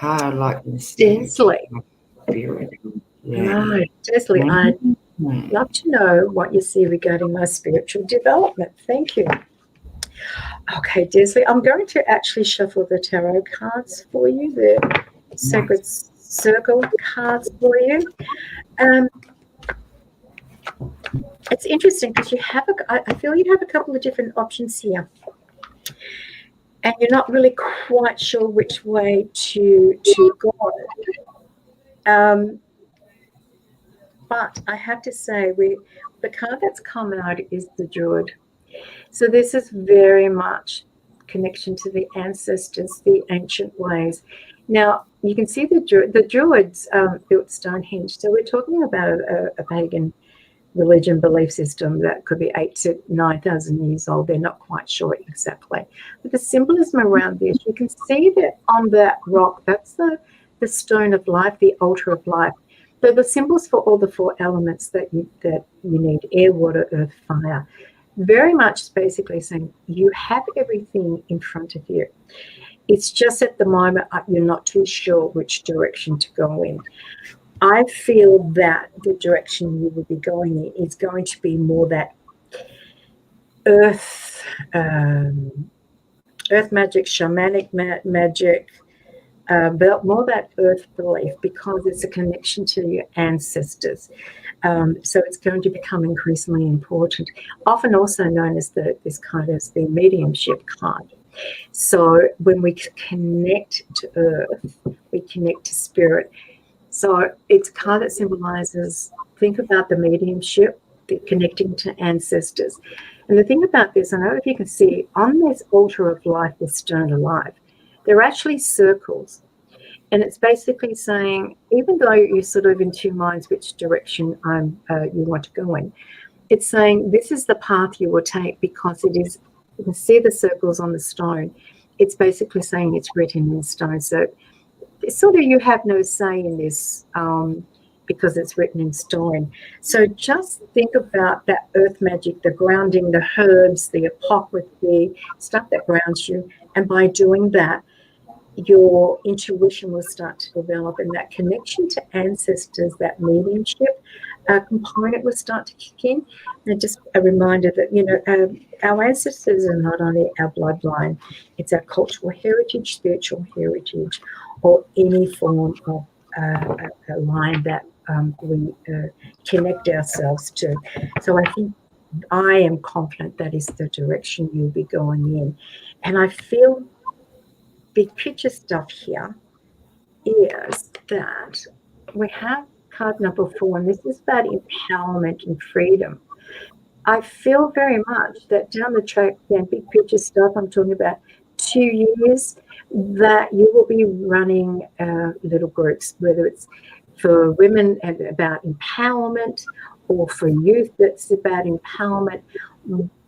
Speaker 1: I like this.
Speaker 3: Desley.
Speaker 1: Yeah.
Speaker 3: Right, Desley, I'd love to know what you see regarding my spiritual development. Thank you. Okay, Desley, I'm going to actually shuffle the tarot cards for you, the Sacred Circle cards for you. It's interesting because I feel you have a couple of different options here, and you're not really quite sure which way to go. But I have to say, the card that's come out is the Druid. So this is very much connection to the ancestors, the ancient ways. Now, you can see the Druids built Stonehenge. So we're talking about a pagan religion belief system that could be 8,000 to 9,000 years old. They're not quite sure exactly. But the symbolism around this, you can see that on that rock, that's the stone of life, the altar of life. So the symbols for all the 4 elements that you need: air, water, earth, fire. Very much basically saying you have everything in front of you. It's just at the moment you're not too sure which direction to go in. I feel that the direction you will be going in is going to be more that earth magic, shamanic magic, but more that earth belief, because it's a connection to your ancestors. So it's going to become increasingly important, often also known as this card as the mediumship card. So when we connect to earth, we connect to spirit. So it's a card that symbolizes, think about the mediumship, the connecting to ancestors. And the thing about this, I don't know if you can see, on this altar of life, this stone of life, there are actually circles. And it's basically saying, even though you're sort of in two minds which direction you want to go in, it's saying this is the path you will take, because it is, you can see the circles on the stone. It's basically saying it's written in stone. So sort of you have no say in this because it's written in stone. So just think about that earth magic, the grounding, the herbs, the apocryphy, stuff that grounds you. And by doing that, your intuition will start to develop, and that connection to ancestors, that mediumship component will start to kick in. And just a reminder that, you know, our ancestors are not only our bloodline, it's our cultural heritage, spiritual heritage, or any form of a line that we connect ourselves to. So I am confident that is the direction you'll be going in. And I feel big picture stuff here is that we have card number 4, and this is about empowerment and freedom. I feel very much that down the track, again, big picture stuff, I'm talking about 2 years, that you will be running little groups, whether it's for women and about empowerment, or for youth that's about empowerment,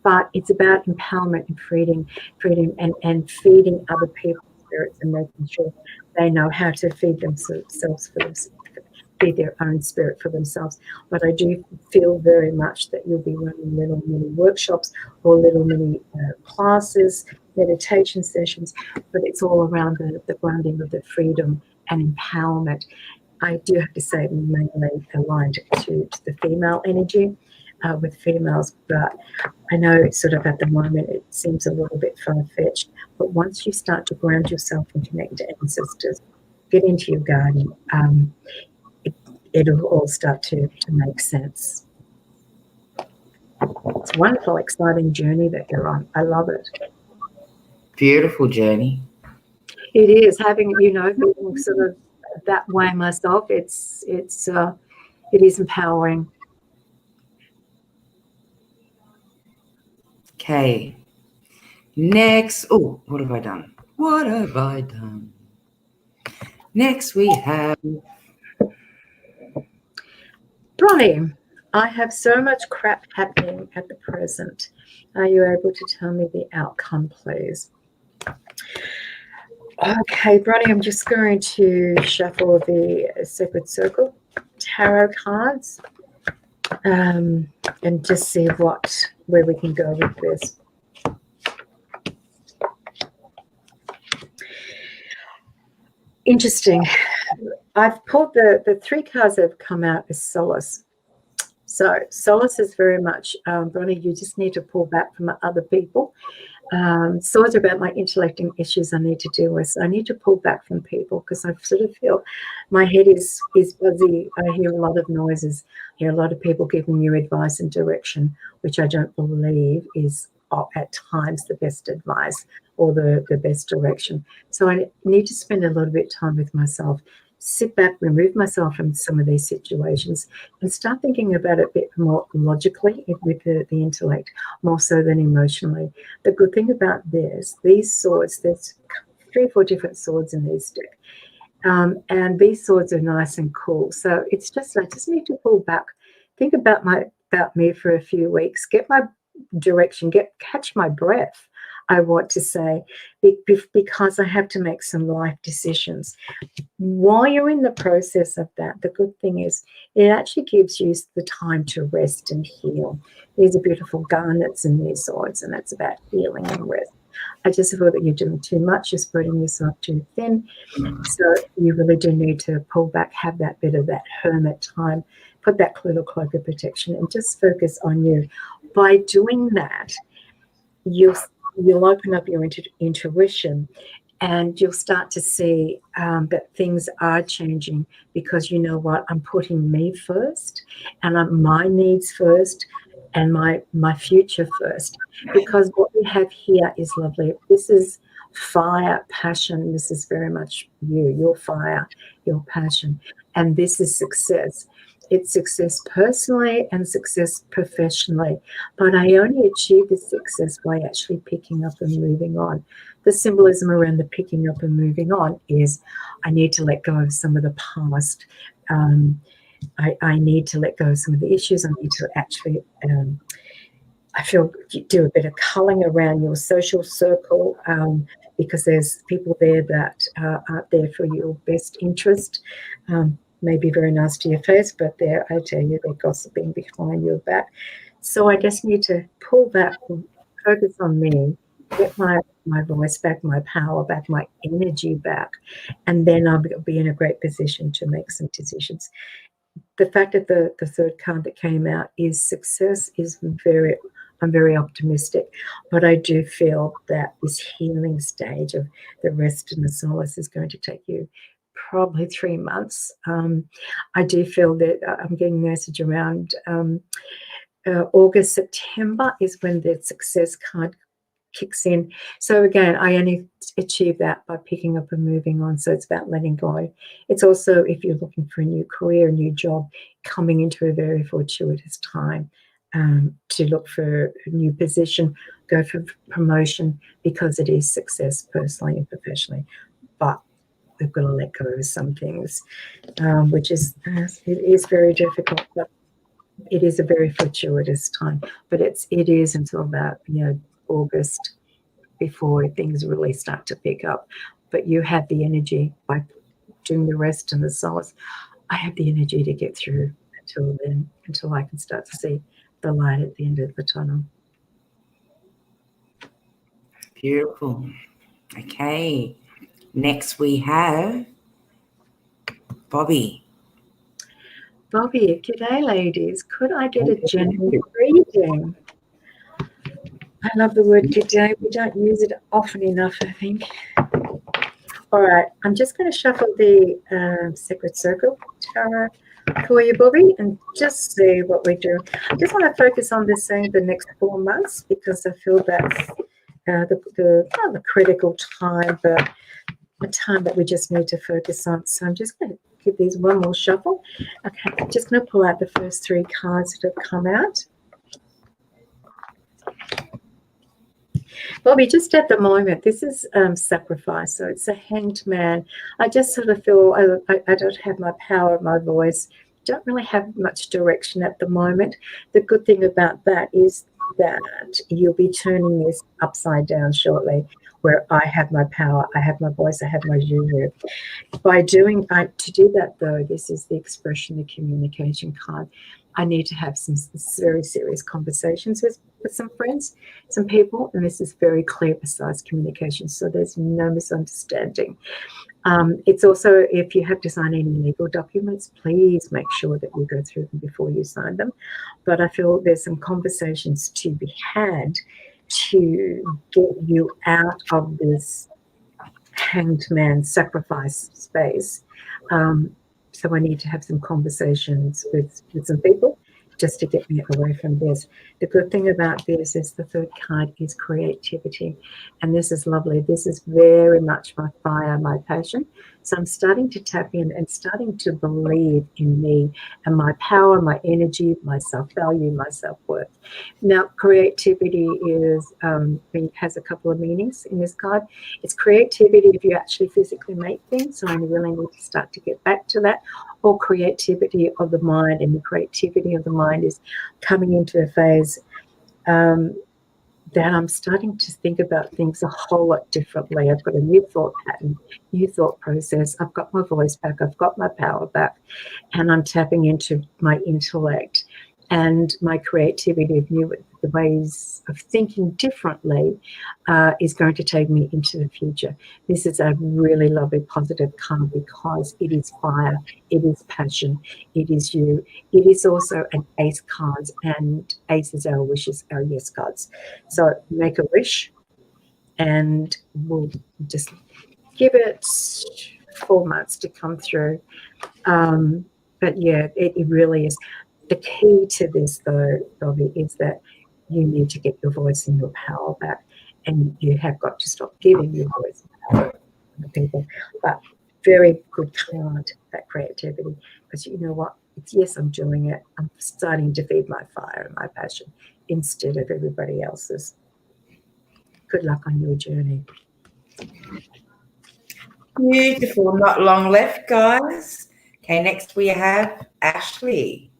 Speaker 3: but it's about empowerment and freedom and feeding other people's spirits and making sure they know how to feed themselves feed their own spirit for themselves. But I do feel very much that you'll be running little mini workshops or little mini classes, meditation sessions, but it's all around the grounding of the freedom and empowerment. I do have to say mainly aligned to the female energy with females, but I know sort of at the moment it seems a little bit far-fetched, but once you start to ground yourself and connect to ancestors, get into your garden, it'll all start to make sense. It's a wonderful, exciting journey that you're on. I love it.
Speaker 1: Beautiful journey.
Speaker 3: It is, having, you know, being sort of that way myself, it is empowering.
Speaker 1: Okay. Next, oh, what have I done? What have I done? Next we have
Speaker 3: Bronnie, I have so much crap happening at the present. Are you able to tell me the outcome, please? Okay, Bronnie, I'm just going to shuffle the Sacred Circle tarot cards and just see where we can go with this. Interesting. I've pulled the 3 cards that have come out as solace. So solace is very much, Bronnie, you just need to pull back from other people. Swords are about my intellect and issues I need to deal with. So I need to pull back from people because I sort of feel my head is buzzy. I hear a lot of noises. I hear a lot of people giving you advice and direction, which I don't believe is at times the best advice or the best direction. So I need to spend a little bit of time with myself, sit back, remove myself from some of these situations and start thinking about it a bit more logically with the intellect, more so than emotionally. The good thing about these swords, there's 3 or 4 different swords in these deck. And these swords are nice and cool. So it's just, I just need to pull back, think about me for a few weeks, get my direction, catch my breath, I want to say, because I have to make some life decisions. While you're in the process of that, the good thing is it actually gives you the time to rest and heal. These are beautiful garnets in these swords, and that's about healing and rest. I just feel that you're doing too much, you're spreading yourself too thin. So you really do need to pull back, have that bit of that hermit time, put that little cloak of protection and just focus on you. By doing that, you'll open up your intuition And you'll start to see that things are changing because you know what? I'm putting me first and my needs first and my future first. Because what we have here is lovely. This is fire, passion. This is very much you, your fire, your passion. And this is success. It's success personally and success professionally. But I only achieve this success by actually picking up and moving on. The symbolism around the picking up and moving on is I need to let go of some of the past. I need to let go of some of the issues. I need to actually, I feel, do a bit of culling around your social circle because there's people there that aren't there for your best interest. May be very nice to your face, but I tell you, they're gossiping behind your back. So I just need to pull back, focus on me, get my voice back, my power back, my energy back, and then I'll be in a great position to make some decisions. The fact that the third card that came out is success is I'm very optimistic, but I do feel that this healing stage of the rest and the solace is going to take you probably 3 months. I do feel that I'm getting a message around August, September is when the success card kicks in. So again, I only achieve that by picking up and moving on. So it's about letting go. It's also, if you're looking for a new career, a new job, coming into a very fortuitous time to look for a new position, go for promotion, because it is success personally and professionally. But we've got to let go of some things, which is it is very difficult, but it is a very fortuitous time. But it is until about August before things really start to pick up. But you have the energy by doing the rest and the solace. I have the energy to get through until then, until I can start to see the light at the end of the tunnel.
Speaker 1: Beautiful. Okay. Next we have Bobby.
Speaker 3: Bobby, g'day ladies. Could I get a general reading? I love the word g'day. We don't use it often enough, I think. All right, I'm just going to shuffle the Sacred Circle Tarot for you, Bobby, and just see what we do. I just want to focus on this saying the next 4 months because I feel that's not the critical time, but a time that we just need to focus on. So I'm just going to give these one more shuffle. Okay, I'm just going to pull out the first 3 cards that have come out. Bobby, just at the moment, this is sacrifice. So it's a hanged man. I just sort of feel I don't have my power, my voice, don't really have much direction at the moment. The good thing about that is that you'll be turning this upside down shortly, where I have my power, I have my voice, I have my juju. To do that though, this is the expression, the communication card. I need to have some very serious conversations with some friends, some people, and this is very clear, precise communication, so there's no misunderstanding. It's also, if you have to sign any legal documents, please make sure that you go through them before you sign them. But I feel there's some conversations to be had to get you out of this hanged man sacrifice space. So I need to have some conversations with some people just to get me away from this. The good thing about this is the third card is creativity. And this is lovely. This is very much my fire, my passion. So I'm starting to tap in and starting to believe in me and my power, my energy, my self-value, my self-worth. Now, creativity has a couple of meanings in this card. It's creativity if you actually physically make things. So I really need to start to get back to that. Or creativity of the mind, and the creativity of the mind is coming into a phase that I'm starting to think about things a whole lot differently. I've got a new thought pattern, new thought process. I've got my voice back. I've got my power back, and I'm tapping into my intellect and my creativity of new the ways of thinking differently is going to take me into the future. This is a really lovely positive card because it is fire, it is passion, it is you. It is also an ace cards, and aces are wishes, are yes cards. So make a wish and we'll just give it 4 months to come through. But yeah, it really is. The key to this, though, Bobby, is that you need to get your voice and your power back, and you have got to stop giving your voice and power to people. But very good card, that creativity, because you know what? It's, yes, I'm doing it. I'm starting to feed my fire and my passion instead of everybody else's. Good luck on your journey.
Speaker 1: Beautiful. Not long left, guys. Okay, next we have Ashley.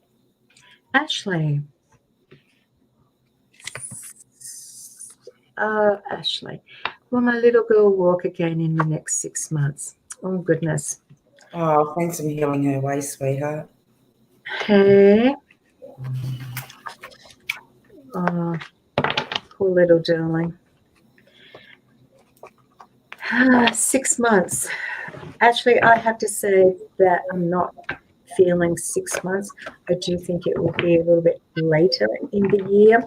Speaker 3: Ashley. Ashley. Will my little girl walk again in the next 6 months? Oh, goodness.
Speaker 1: Oh, thanks for healing her way, sweetheart.
Speaker 3: Hey. Oh, poor little darling. 6 months. Actually, I have to say that I'm not feeling 6 months. I do think it will be a little bit later in the year.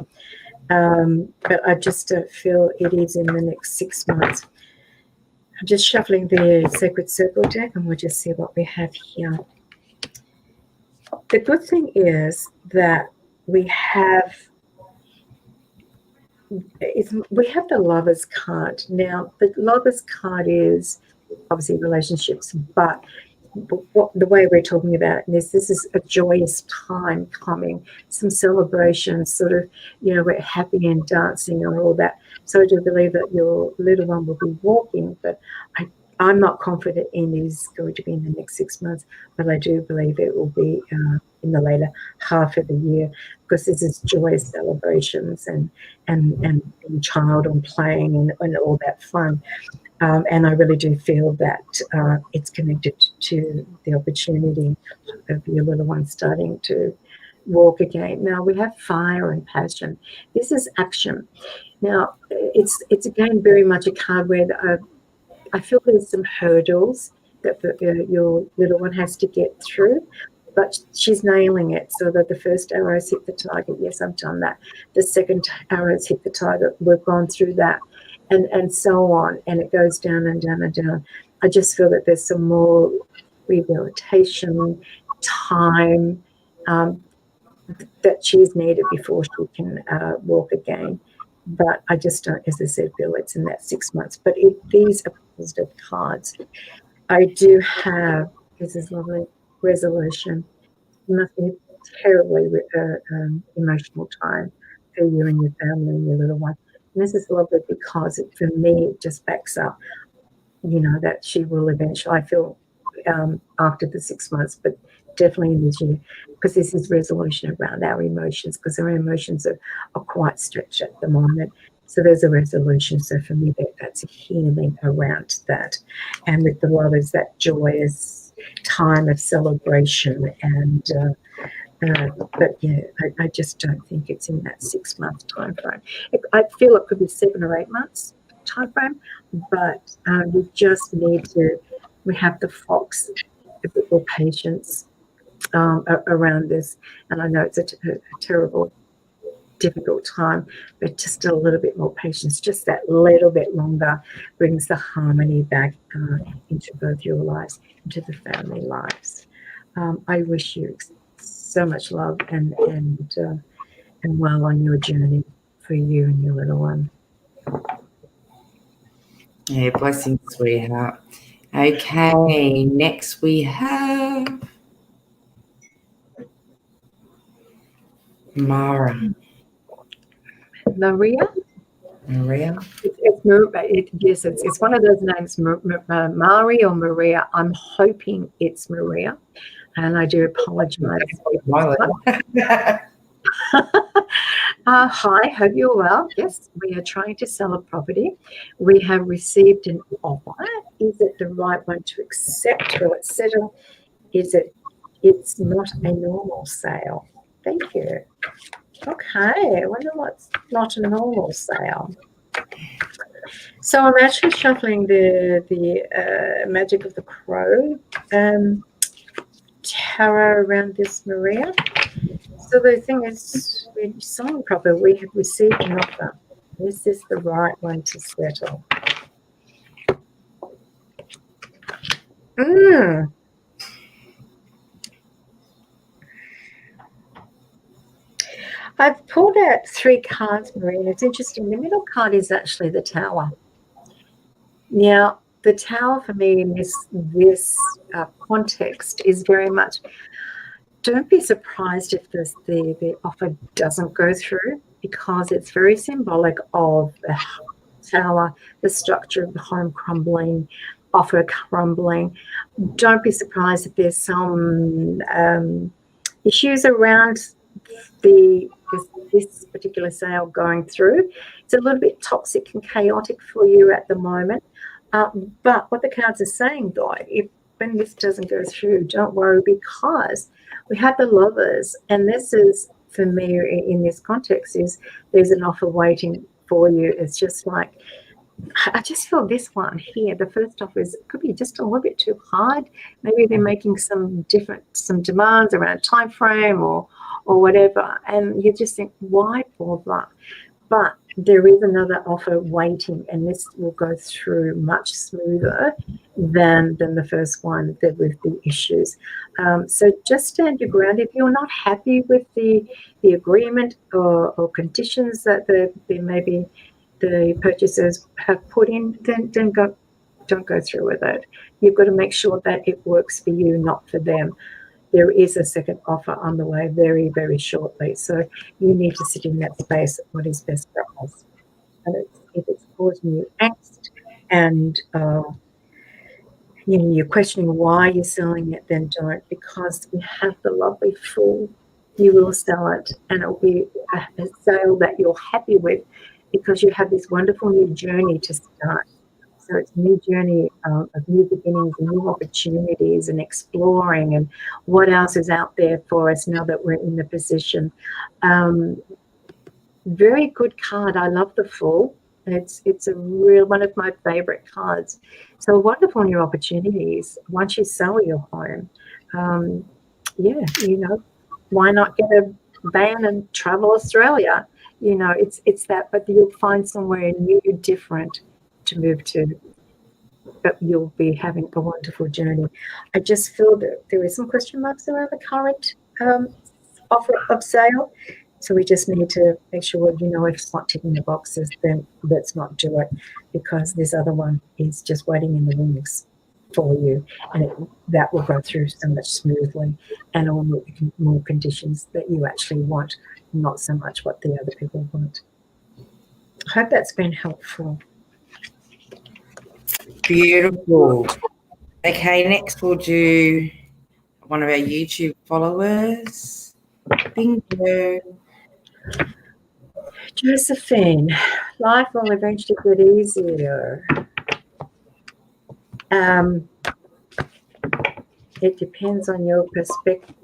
Speaker 3: But I just don't feel it is in the next 6 months. I'm just shuffling the Sacred Circle deck, and we'll just see what we have here. The good thing is that we have the Lover's card. Now, the Lover's card is obviously relationships, but the way we're talking about this is a joyous time coming, some celebrations, sort of, we're happy and dancing and all that. So I do believe that your little one will be walking, but I'm not confident it is going to be in the next 6 months, but I do believe it will be in the later half of the year, because this is joyous celebrations and being child and playing and all that fun. And I really do feel that it's connected to the opportunity of your little one starting to walk again. Now, we have fire and passion. This is action. Now, it's again very much a card where I feel there's some hurdles that your little one has to get through, but she's nailing it. So that the first arrows hit the target. Yes, I've done that. The second arrows hit the target. We've gone through that. And so on, and it goes down and down and down. I just feel that there's some more rehabilitation time that she's needed before she can walk again. But I just don't, as I said, feel it's in that 6 months. But these are positive cards. I do have, this is lovely, resolution. It must be a terribly emotional time for you and your family and your little one. And this is lovely because for me, it just backs up, that she will eventually, I feel, after the 6 months, but definitely in this year, because this is resolution around our emotions, because our emotions are quite stretched at the moment. So there's a resolution. So for me, that's a healing around that. And with the Lovers, that joyous time of celebration and but yeah, I just don't think it's in that 6 month time frame. I feel it could be 7 or 8 months time frame, but we just need to. We have the Fox, a bit more patience around this, and I know it's a terrible, difficult time, but just a little bit more patience. Just that little bit longer brings the harmony back into both your lives, into the family lives. I wish you so much love and well on your journey for you and your little one.
Speaker 1: Yeah, blessings, sweetheart. Okay, next we have Mara.
Speaker 3: Maria?
Speaker 1: Maria?
Speaker 3: It's one of those names, Mari or Maria. I'm hoping it's Maria, and I do apologize. Hi, hope you're well. Yes, we are trying to sell a property. We have received an offer. Is it the right one to accept? Will it settle? It's not a normal sale. Thank you. Okay, I wonder what's not a normal sale. So I'm actually shuffling the Magic of the Crow tarot around this, Maria. So the thing is, we're selling properly. We have received an offer. Is this the right one to settle? Mm. I've pulled out 3 cards, Marie, and it's interesting. The middle card is actually the Tower. Now, the Tower for me in this context is very much, don't be surprised if the offer doesn't go through, because it's very symbolic of the Tower, the structure of the home crumbling, offer crumbling. Don't be surprised if there's some issues around this particular sale going through. It's a little bit toxic and chaotic for you at the moment. But what the cards are saying, though, when this doesn't go through, don't worry, because we have the Lovers, and this is, for me, in this context, is there's an offer waiting for you. It's just like, I just feel this one here, the first offer could be just a little bit too hard. Maybe they're making some demands around time frame or whatever, and you just think, why bother? But there is another offer waiting, and this will go through much smoother than the first one with the issues. So just stand your ground. If you're not happy with the agreement or conditions that maybe the purchasers have put in, then don't go through with it. You've got to make sure that it works for you, not for them. There is a second offer on the way very, very shortly. So you need to sit in that space, what is best for us. And if it's causing you angst and you're questioning why you're selling it, then don't, because we have the lovely Fool. You will sell it, and it'll be a sale that you're happy with, because you have this wonderful new journey to start. So it's a new journey of new beginnings and new opportunities and exploring and what else is out there for us now that we're in the position. Very good card. I love the Fool. It's a real one of my favorite cards. So wonderful new opportunities once you sell your home. Why not get a van and travel Australia? It's that, but you'll find somewhere new, different to move to, but you'll be having a wonderful journey. I just feel that there is some question marks around the current offer of sale, so we just need to make sure, if it's not ticking the boxes, then let's not do it, because this other one is just waiting in the wings for you, and that will go through so much smoothly, and all more conditions that you actually want, not so much what the other people want. I hope that's been helpful.
Speaker 1: Beautiful. Okay, next we'll do one of our YouTube followers. Bingo.
Speaker 3: Josephine, life will eventually get easier. It depends on your perspective.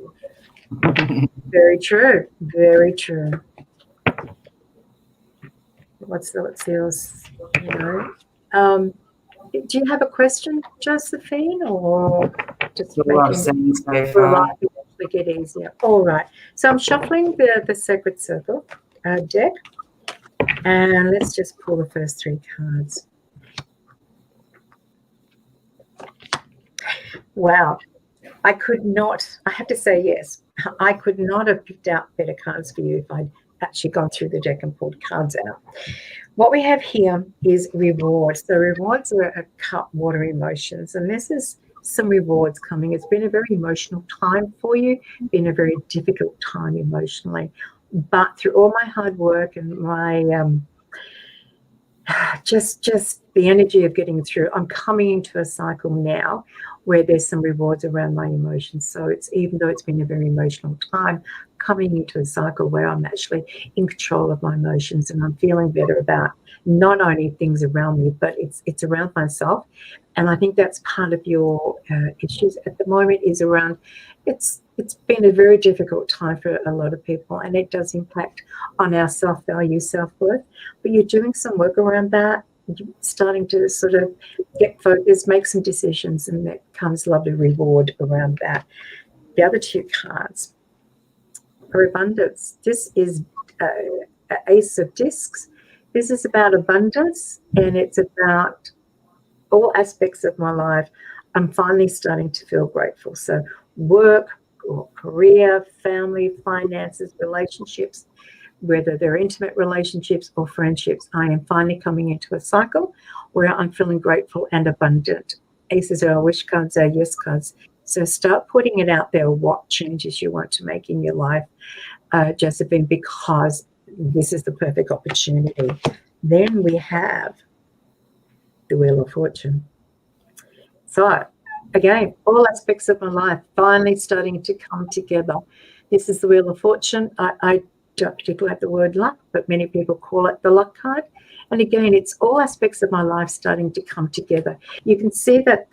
Speaker 3: Very true. Very true. What's else? Do you have a question, Josephine, or just making for life to get easier? All right. So I'm shuffling the Sacred Circle deck, and let's just pull the first 3 cards. Wow. I have to say yes. I could not have picked out better cards for you if I'd actually gone through the deck and pulled cards out. What we have here is rewards. The rewards are cut water emotions, and this is some rewards coming. It's been a very emotional time for you, been a very difficult time emotionally, but through all my hard work and my just the energy of getting through, I'm coming into a cycle now where there's some rewards around my emotions. So even though it's been a very emotional time, coming into a cycle where I'm actually in control of my emotions, and I'm feeling better about not only things around me, but it's around myself. And I think that's part of your issues at the moment, is around it's been a very difficult time for a lot of people, and it does impact on our self-value, self-worth. But you're doing some work around that. You're starting to sort of get focused, make some decisions, and that comes lovely reward around that. The other 2 cards are abundance. This is Ace of Discs. This is about abundance, and it's about all aspects of my life. I'm finally starting to feel grateful. So work or career, family, finances, relationships, whether they're intimate relationships or friendships, I am finally coming into a cycle where I'm feeling grateful and abundant. Aces are our wish cards, our yes cards. So start putting it out there, what changes you want to make in your life, Josephine, because this is the perfect opportunity. Then we have the Wheel of Fortune. So again, all aspects of my life finally starting to come together. This is the Wheel of Fortune. I don't particularly like the word luck, but many people call it the luck card. And again, it's all aspects of my life starting to come together. You can see that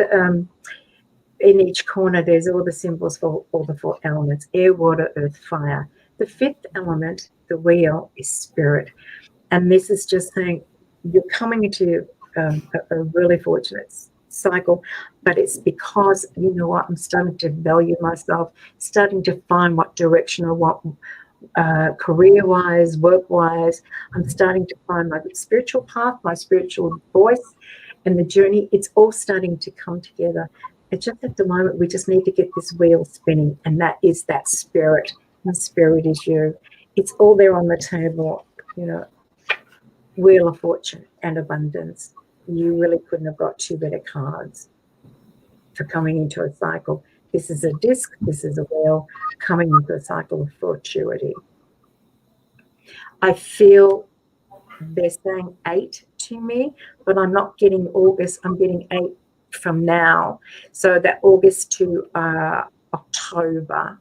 Speaker 3: in each corner, there's all the symbols for all the 4 elements: air, water, earth, fire. The 5th element, the wheel, is spirit. And this is just saying you're coming into a really fortunate cycle, but it's because, you know what, I'm starting to value myself, starting to find what direction I want, career-wise, work-wise. I'm starting to find my spiritual path, my spiritual voice, and the journey. It's all starting to come together. It's just at the moment we just need to get this wheel spinning, and that is that spirit. And spirit is you. It's all there on the table, you know. Wheel of Fortune and abundance. You really couldn't have got 2 better cards for coming into a cycle. This is a disc, this is a wheel coming into a cycle of fortuity. I feel they're saying 8 to me, but I'm not getting August, I'm getting 8 from now. So that August to October,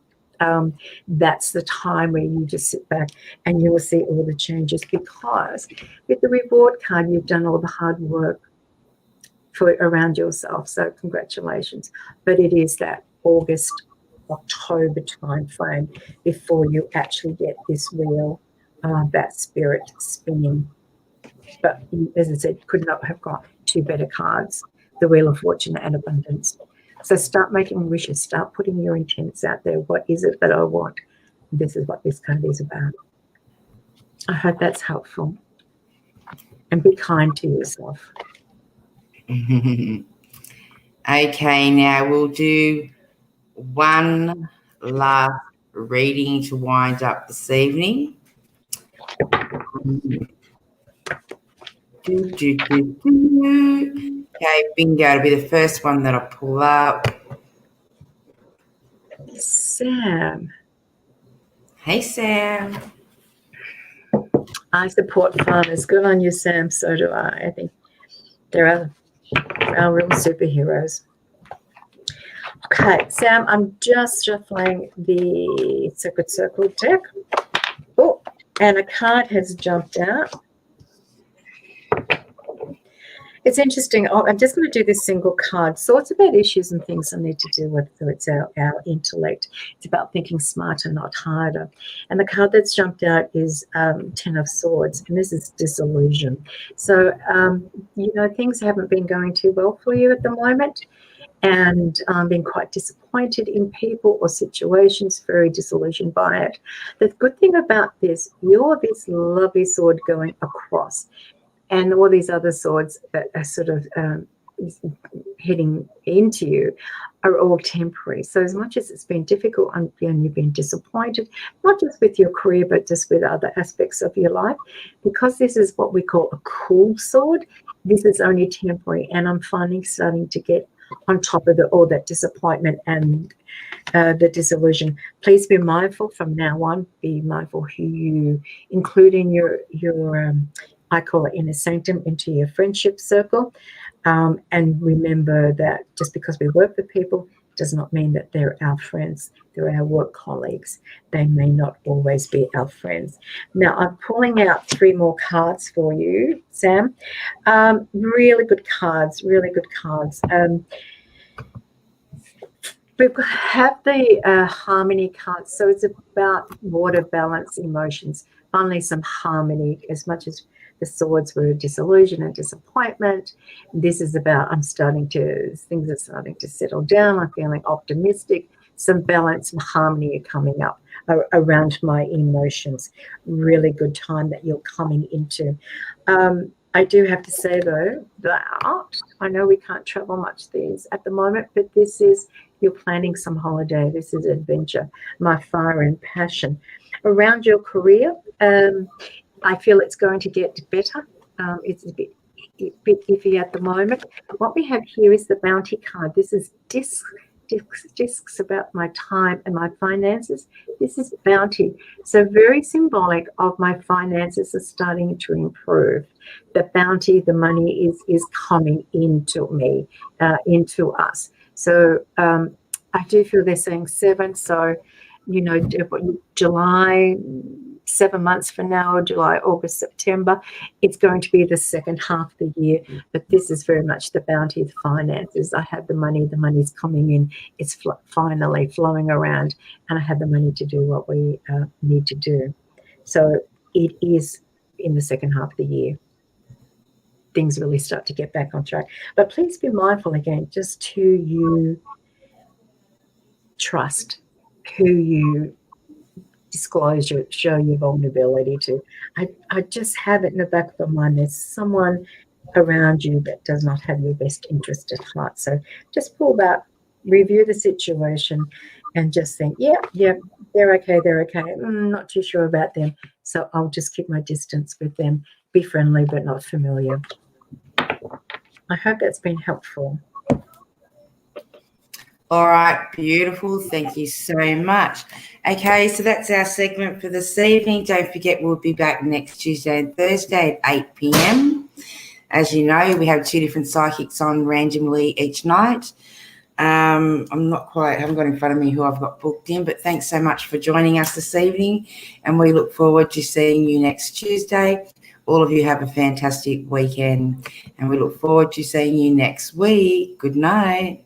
Speaker 3: that's the time where you just sit back and you will see all the changes, because with the reward card, you've done all the hard work around yourself. So congratulations. But it is that August, October time frame before you actually get this wheel, that spirit spinning. But as I said, could not have got 2 better cards, the Wheel of Fortune and abundance. So start making wishes, start putting your intents out there. What is it that I want? This is what this card is about. I hope that's helpful. And be kind to yourself.
Speaker 1: Okay, now we'll do one last reading to wind up this evening. Okay, bingo, it'll be the first one that I'll pull up.
Speaker 3: Sam.
Speaker 1: Hey, Sam.
Speaker 3: I support farmers. Good on you, Sam. So do I. I think they're our real superheroes. Okay, Sam, I'm just shuffling the Sacred Circle deck. Oh, and a card has jumped out. It's interesting. I'm just going to do this single card. So it's about issues and things I need to deal with. So it's our intellect. It's about thinking smarter, not harder. And the card that's jumped out is 10 of Swords, and this is disillusion. So, you know, things haven't been going too well for you at the moment, and been quite disappointed in people or situations, very disillusioned by it. The good thing about this, you're this lovely sword going across, and all these other swords that are sort of heading into you are all temporary. So as much as it's been difficult and you've been disappointed, not just with your career, but just with other aspects of your life, because this is what we call a cool sword, this is only temporary. And I'm finally starting to get on top of all that disappointment and the disillusion. Please be mindful from now on. Be mindful who you include in your I call it inner sanctum, into your friendship circle. And remember that just because we work with people does not mean that they're our friends. They're our work colleagues. They may not always be our friends. Now, I'm pulling out 3 more cards for you, Sam. Really good cards, really good cards. We have the harmony cards. So it's about water, balance, emotions, finally some harmony. As much as the swords were disillusion and disappointment, this is about things are starting to settle down. I'm feeling optimistic. Some balance and harmony are coming up around my emotions. Really good time that you're coming into. I do have to say, though, that I know we can't travel much these at the moment, but this is, you're planning some holiday. This is adventure, my fire and passion. Around your career, I feel it's going to get better. It's a bit iffy at the moment. What we have here is the bounty card. This is discs about my time and my finances. This is bounty. So very symbolic of my finances are starting to improve. The bounty, the money is coming into me, into us. So I do feel they're saying 7. So, July, 7 months from now, July, August, September, it's going to be the second half of the year. But this is very much the bounty of the finances. I have the money, the money's coming in, it's finally flowing around, and I have the money to do what we need to do. So it is in the second half of the year. Things really start to get back on track. But please be mindful again, just who you trust, who you disclose show your vulnerability to. I just have it in the back of my mind, there's someone around you that does not have your best interest at heart. So just pull back, review the situation, and just think, yeah, they're okay. Not too sure about them. So I'll just keep my distance with them, be friendly but not familiar. I hope that's been helpful.
Speaker 1: All right, beautiful. Thank you so much. Okay, so that's our segment for this evening. Don't forget, we'll be back next Tuesday and Thursday at 8 p.m. As you know, we have 2 different psychics on randomly each night. I haven't got in front of me who I've got booked in, but thanks so much for joining us this evening, and we look forward to seeing you next Tuesday. All of you have a fantastic weekend, and we look forward to seeing you next week. Good night.